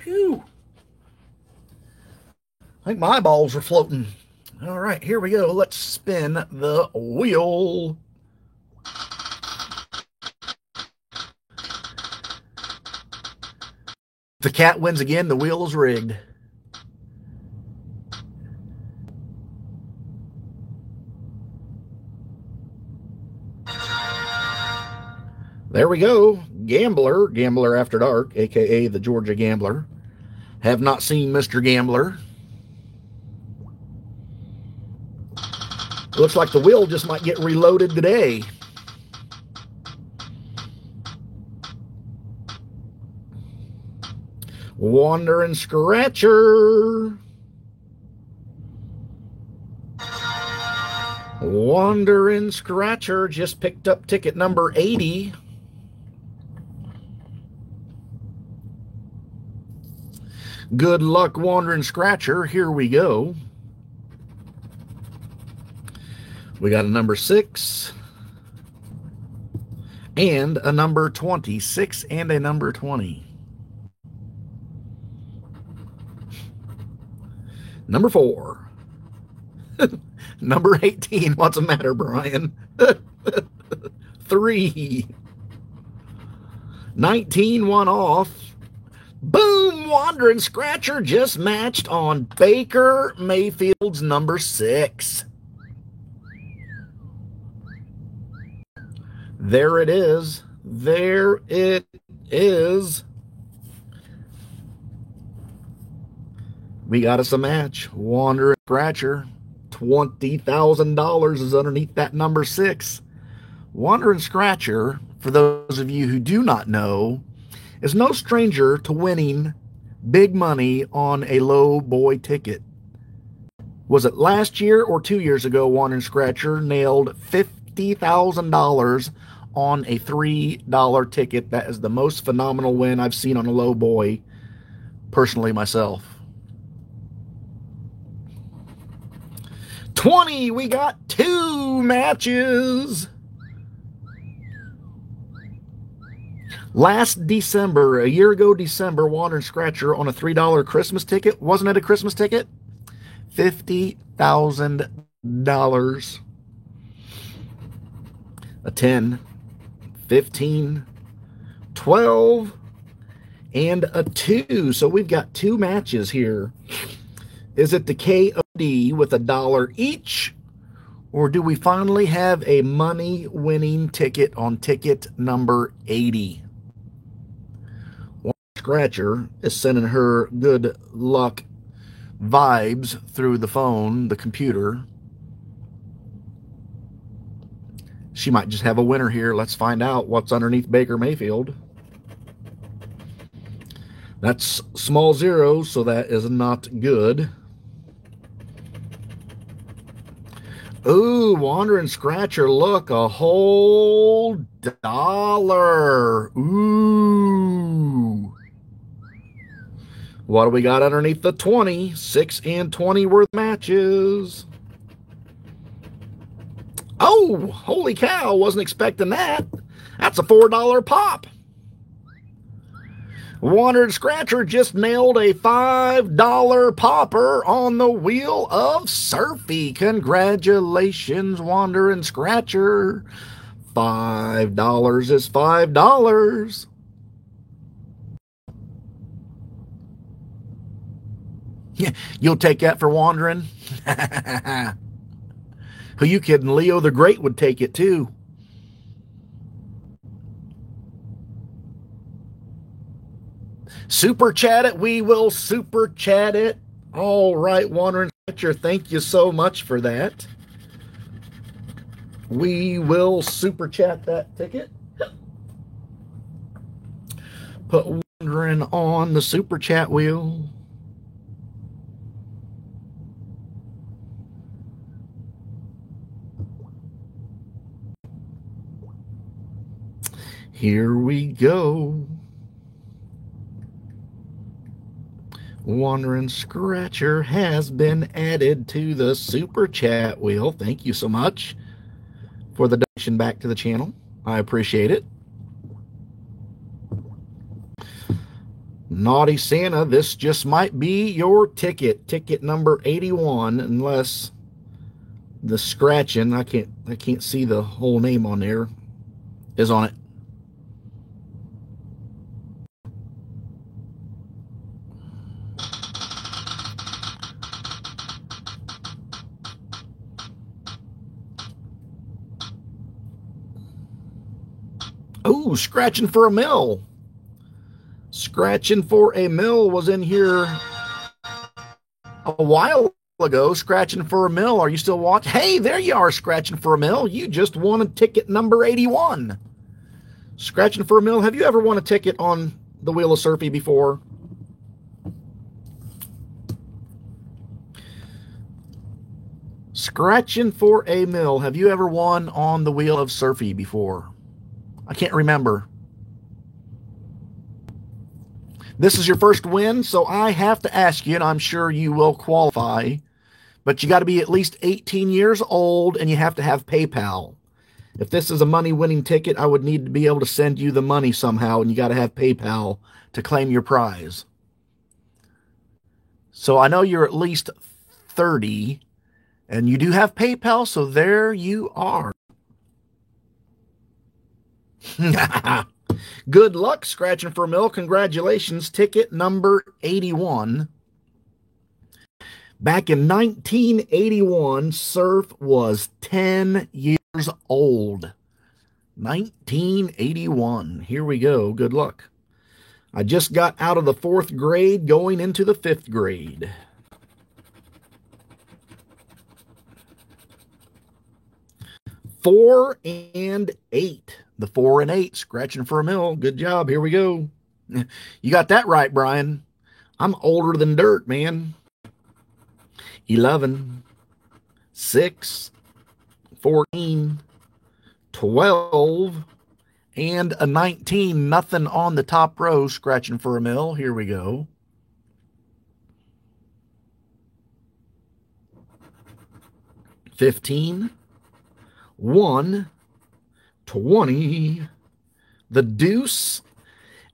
Phew. I think my eyeballs are floating. All right, here we go. Let's spin the wheel. If the cat wins again, the wheel is rigged. There we go. Gambler After Dark, a.k.a. the Georgia Gambler. Have not seen Mr. Gambler. Looks like the wheel just might get reloaded today. Wandering Scratcher. Wandering Scratcher just picked up ticket number 80. Good luck, Wandering Scratcher. Here we go. We got a number 6 and a number 20. 6 and a number 20. Number 4. Number 18. What's the matter, Brian? 3. 19, one off. Boom! Wandering Scratcher just matched on Baker Mayfield's number 6. There it is. There it is. We got us a match. Wandering Scratcher. $20,000 is underneath that number 6. Wandering Scratcher, for those of you who do not know, is no stranger to winning big money on a low boy ticket. Was it last year or 2 years ago, Wandering Scratcher nailed $50,000 on a $3 ticket? That is the most phenomenal win I've seen on a low boy, personally myself. 20, we got 2 matches. Last December, a year ago December, Wandering Scratcher on a $3 Christmas ticket. Wasn't it a Christmas ticket? $50,000. A 10, 15, 12, and a 2. So we've got 2 matches here. Is it the KOD with $1 each? Or do we finally have a money-winning ticket on ticket number 80? Scratcher is sending her good luck vibes through the phone, the computer. She might just have a winner here. Let's find out what's underneath Baker Mayfield. That's small zero, so that is not good. Ooh, Wandering Scratcher, look, a whole $1. Ooh. What do we got underneath the 20? 6 and 20 worth matches. Oh, holy cow, wasn't expecting that. That's a $4 pop. Wandering Scratcher just nailed a $5 popper on the wheel of Surfy. Congratulations, Wandering Scratcher. $5 is $5. Yeah, you'll take that for Wandering? Who you kidding? Leo the Great would take it too. Super chat it. We will super chat it. All right, Wandering Scratcher, thank you so much for that. We will super chat that ticket. Put Wandering on the super chat wheel. Here we go. Wandering Scratcher has been added to the super chat wheel. Thank you so much for the donation back to the channel. I appreciate it. Naughty Santa, this just might be your ticket. Ticket number 81, unless the scratching, I can't see the whole name on there, is on it. Oh, scratching for a mill. Scratching for a mill was in here a while ago. Scratching for a mill. Are you still watching? Hey, there you are, scratching for a mill. You just won a ticket number 81. Scratching for a mill. Have you ever won a ticket on the Wheel of Surfy before? Scratching for a mill. Have you ever won on the Wheel of Surfy before? I can't remember. This is your first win, so I have to ask you, and I'm sure you will qualify, but you got to be at least 18 years old, and you have to have PayPal. If this is a money-winning ticket, I would need to be able to send you the money somehow, and you got to have PayPal to claim your prize. So I know you're at least 30, and you do have PayPal, so there you are. Good luck, scratching for a mill. Congratulations. Ticket number 81. Back in 1981, surf was 10 years old. 1981. Here we go. Good luck. I just got out of the 4th grade going into the 5th grade. Four and 8. The 4 and 8, scratching for a mill. Good job. Here we go. You got that right, Brian. I'm older than dirt, man. 11, 6, 14, 12, and a 19. Nothing on the top row, scratching for a mill. Here we go. 15, 1, 20, the deuce,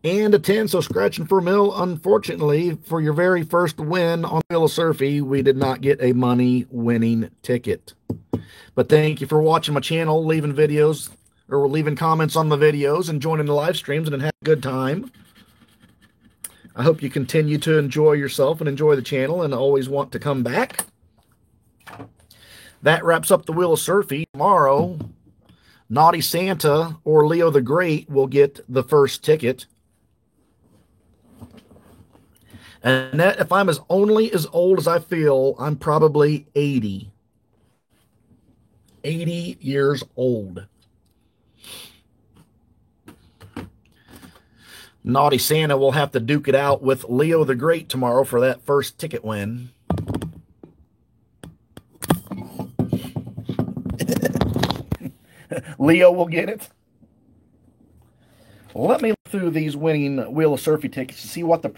and a 10. So scratching for a mill. Unfortunately, for your very first win on Wheel of Surfy, we did not get a money-winning ticket. But thank you for watching my channel, leaving videos, or leaving comments on the videos, and joining the live streams, and have a good time. I hope you continue to enjoy yourself and enjoy the channel and always want to come back. That wraps up the Wheel of Surfy. Tomorrow, Naughty Santa or Leo the Great will get the first ticket. And that, if I'm only as old as I feel, I'm probably 80. 80 years old. Naughty Santa will have to duke it out with Leo the Great tomorrow for that first ticket win. Leo will get it. Let me look through these winning Wheel of Surfy tickets to see what the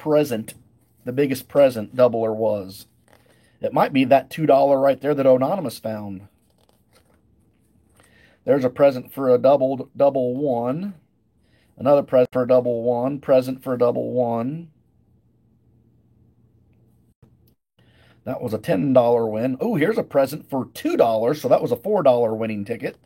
biggest present doubler was. It might be that $2 right there that Anonymous found. There's a present for a double one. Another present for a double one. Present for a double one. That was a $10 win. Oh, here's a present for $2. So that was a $4 winning ticket.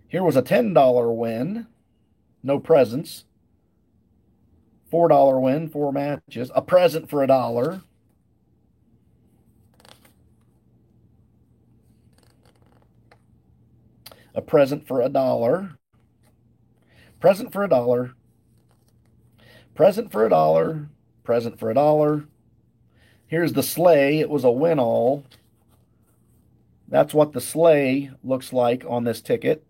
Here was a $10 win. No presents. $4 win, 4 matches. A present for $1. A present for $1. Present for $1. Present for $1. Present for $1. Here's the sleigh. It was a win all. That's what the sleigh looks like on this ticket.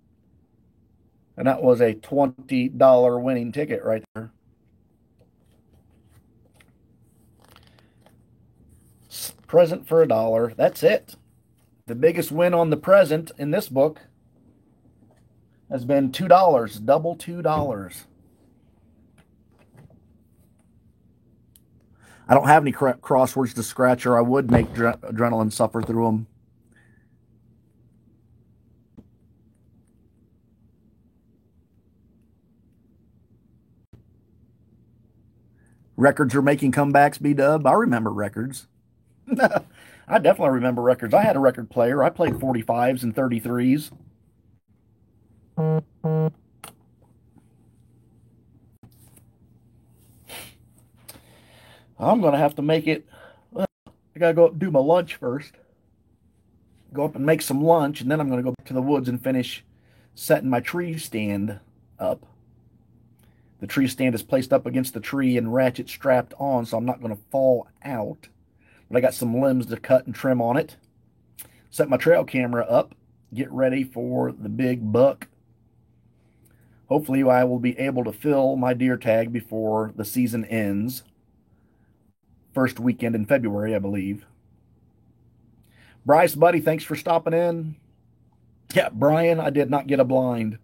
And that was a $20 winning ticket right there. Present for $1. That's it. The biggest win on the present in this book has been $2. Double $2. I don't have any crosswords to scratch, or I would make Adrenaline suffer through them. Records are making comebacks, B-Dub. I remember records. I definitely remember records. I had a record player. I played 45s and 33s. I'm going to have to make it. Well, I got to go do my lunch first. go up and make some lunch, and then I'm going to go back to the woods and finish setting my tree stand up. The tree stand is placed up against the tree and ratchet strapped on, so I'm not going to fall out. But I got some limbs to cut and trim on it. Set my trail camera up, get ready for the big buck. Hopefully I will be able to fill my deer tag before the season ends. First weekend in February, I believe. Bryce, buddy, thanks for stopping in. Yeah, Brian, I did not get a blind.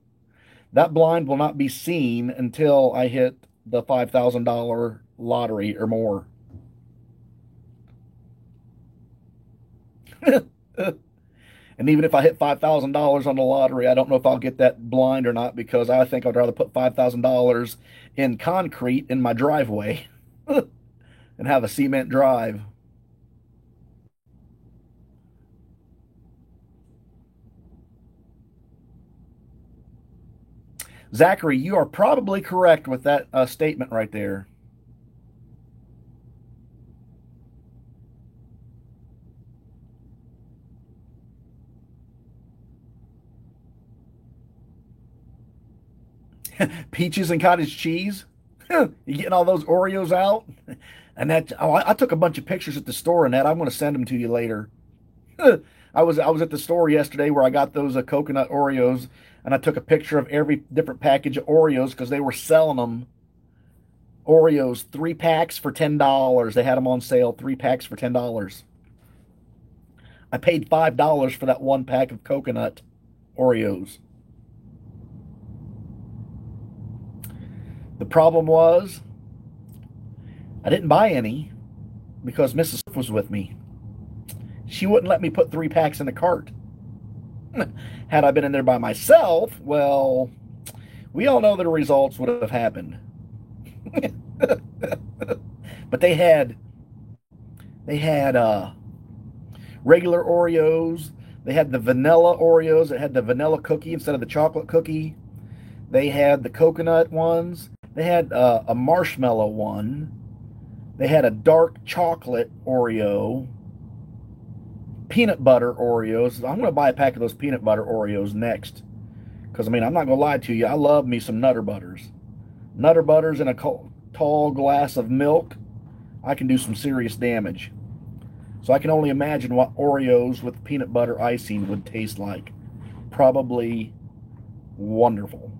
That blind will not be seen until I hit the $5,000 lottery or more. And even if I hit $5,000 on the lottery, I don't know if I'll get that blind or not, because I think I'd rather put $5,000 in concrete in my driveway and have a cement drive. Zachary, you are probably correct with that statement right there. Peaches and cottage cheese. You getting all those Oreos out? And that, oh, I took a bunch of pictures at the store, and that I'm going to send them to you later. I was at the store yesterday where I got those coconut Oreos, and I took a picture of every different package of Oreos because they were selling them. Oreos, 3 packs for $10. They had them on sale, 3 packs for $10. I paid $5 for that 1 pack of coconut Oreos. The problem was, I didn't buy any because Mrs. was with me. She wouldn't let me put 3 packs in the cart. Had I been in there by myself, well, we all know the results would have happened. But they had regular Oreos. They had the vanilla Oreos. It had the vanilla cookie instead of the chocolate cookie. They had the coconut ones. They had a marshmallow one. They had a dark chocolate Oreo. Peanut butter Oreos. I'm going to buy a pack of those peanut butter Oreos next. Because, I mean, I'm not going to lie to you. I love me some Nutter Butters. Nutter Butters in a tall glass of milk. I can do some serious damage. So I can only imagine what Oreos with peanut butter icing would taste like. Probably wonderful.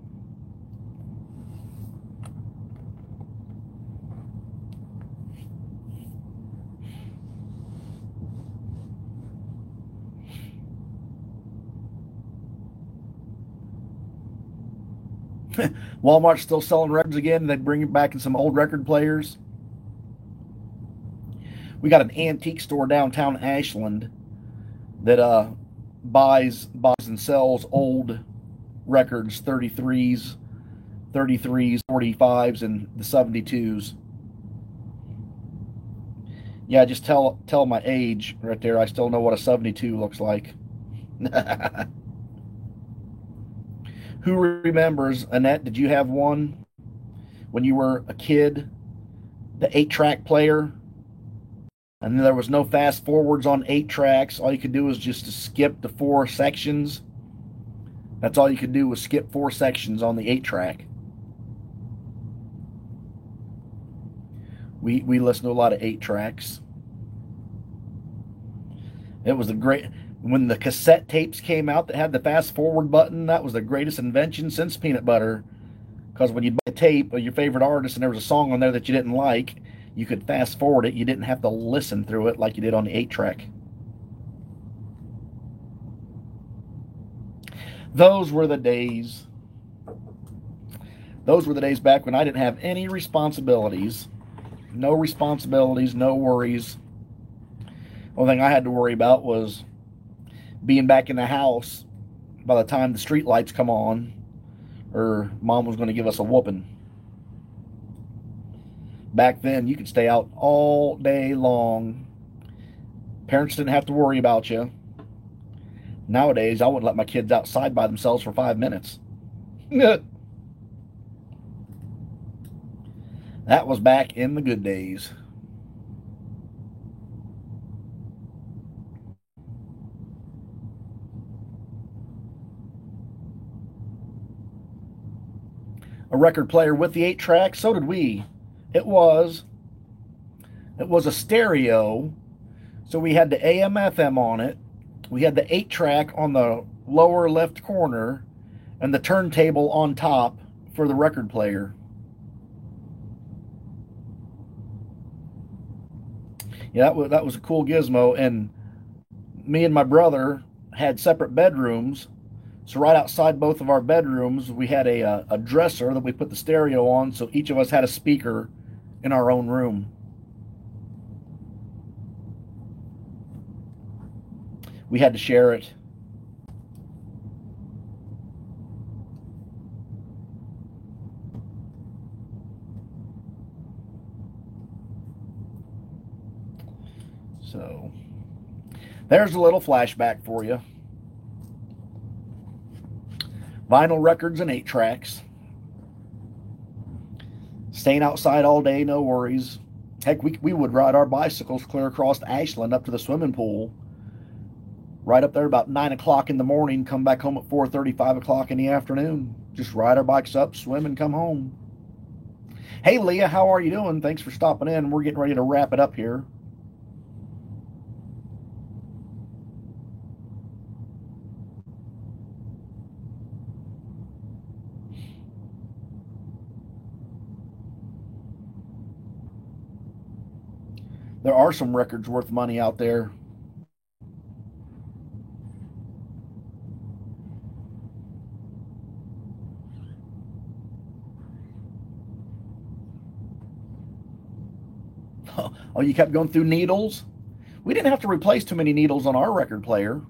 Walmart's still selling records again. They bring it back in some old record players. We got an antique store downtown Ashland that buys and sells old records, 33s, 45s, and the 72s. Yeah, just tell my age right there. I still know what a 72 looks like. Who remembers, Annette, did you have one when you were a kid? The 8-track player? And there was no fast forwards on 8 tracks. All you could do was just to skip the 4 sections. That's all you could do was skip 4 sections on the 8-track. We listened to a lot of 8 tracks. It was a great... When the cassette tapes came out that had the fast forward button, that was the greatest invention since peanut butter. Because when you'd buy a tape of your favorite artist and there was a song on there that you didn't like, you could fast forward it. You didn't have to listen through it like you did on the 8-track. Those were the days. Those were the days back when I didn't have any responsibilities. No responsibilities, no worries. Only thing I had to worry about was being back in the house by the time the street lights come on, or Mom was going to give us a whooping. Back then, you could stay out all day long. Parents didn't have to worry about you. Nowadays, I wouldn't let my kids outside by themselves for 5 minutes. That was back in the good days. a record player with the 8-track. So did we. It was a stereo, so we had the AM FM on it. We had the 8-track on the lower left corner and the turntable on top for the record player. Yeah, that was a cool gizmo. And me and my brother had separate bedrooms. So right outside both of our bedrooms, we had a dresser that we put the stereo on, so each of us had a speaker in our own room. We had to share it. So there's a little flashback for you. Vinyl records and 8-tracks. Staying outside all day, no worries. Heck, we would ride our bicycles clear across Ashland up to the swimming pool. Right up there about 9 o'clock in the morning, come back home at 4:30, 5 o'clock in the afternoon. Just ride our bikes up, swim, and come home. Hey, Leah, how are you doing? Thanks for stopping in. We're getting ready to wrap it up here. There are some records worth money out there. Oh, you kept going through needles? We didn't have to replace too many needles on our record player.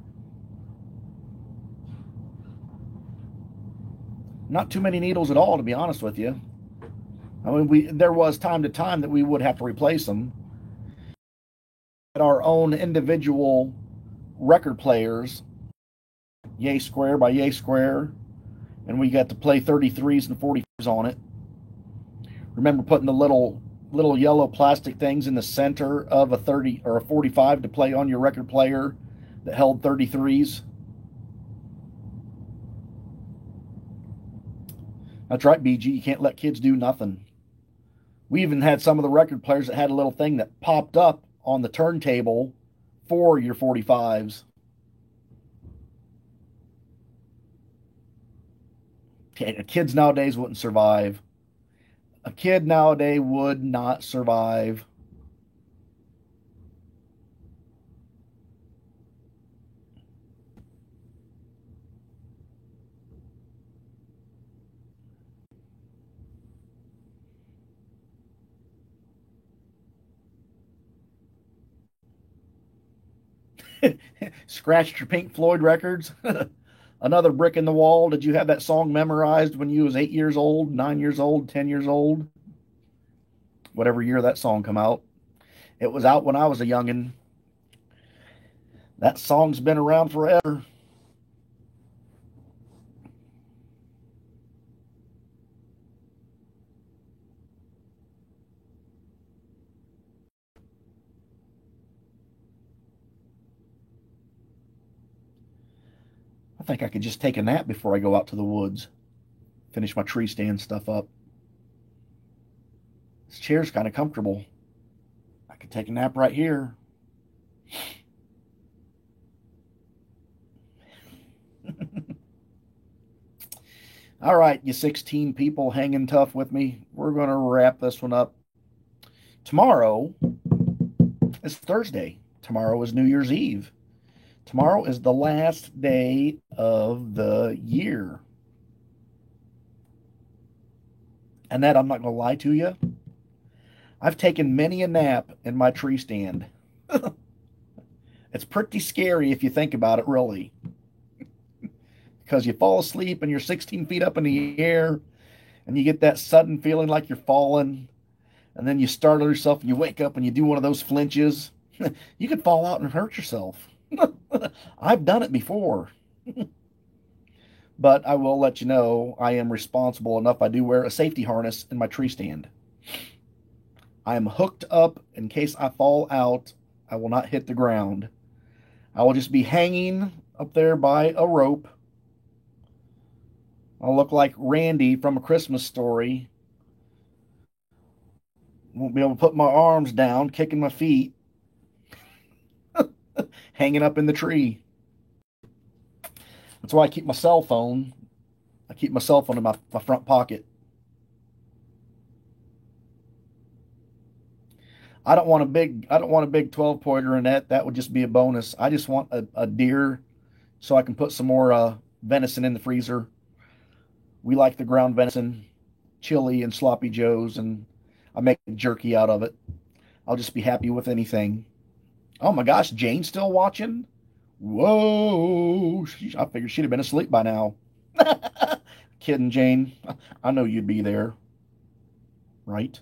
Not too many needles at all, to be honest with you. I mean, there was time to time that we would have to replace them. At our own individual record players, Yay Square by Yay Square, and we got to play 33s and 45s on it. Remember putting the little yellow plastic things in the center of a 30 or a 45 to play on your record player that held 33s? That's right, BG. You can't let kids do nothing. We even had some of the record players that had a little thing that popped up on the turntable for your 45s. Kids nowadays wouldn't survive. A kid nowadays would not survive. Scratched your Pink Floyd records? Another brick in the wall. Did you have that song memorized when you was 8 years old, 9 years old, 10 years old? Whatever year that song come out. It was out when I was a youngin'. That song's been around forever. I think I could just take a nap before I go out to the woods. Finish my tree stand stuff up. This chair's kind of comfortable. I could take a nap right here. All right, you 16 people hanging tough with me. We're going to wrap this one up. Tomorrow is Thursday. Tomorrow is New Year's Eve. Tomorrow is the last day of the year. And that, I'm not going to lie to you, I've taken many a nap in my tree stand. It's pretty scary if you think about it, really. Because you fall asleep and you're 16 feet up in the air and you get that sudden feeling like you're falling. And then you startle yourself and you wake up and you do one of those flinches. You could fall out and hurt yourself. I've done it before. But I will let you know I am responsible enough. I do wear a safety harness in my tree stand. I am hooked up in case I fall out. I will not hit the ground. I will just be hanging up there by a rope. I'll look like Randy from A Christmas Story. Won't be able to put my arms down, kicking my feet, hanging up in the tree. That's why I keep my cell phone. I keep my cell phone in my front pocket. I don't want a big 12 pointer in that. That would just be a bonus. I just want a deer so I can put some more venison in the freezer. We like the ground venison, chili and sloppy joes, and I make jerky out of it. I'll just be happy with anything. Oh my gosh, Jane's still watching? Whoa. I figured she'd have been asleep by now. Kidding, Jane. I know you'd be there, right?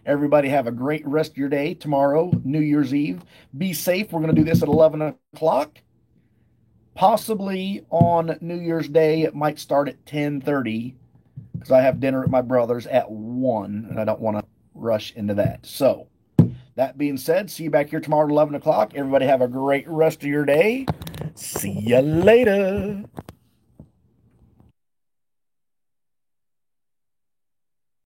Everybody have a great rest of your day tomorrow, New Year's Eve. Be safe. We're going to do this at 11 o'clock. Possibly on New Year's Day, it might start at 10:30 because I have dinner at my brother's at 1, and I don't want to rush into that. So, that being said, see you back here tomorrow at 11 o'clock. Everybody have a great rest of your day. See you later.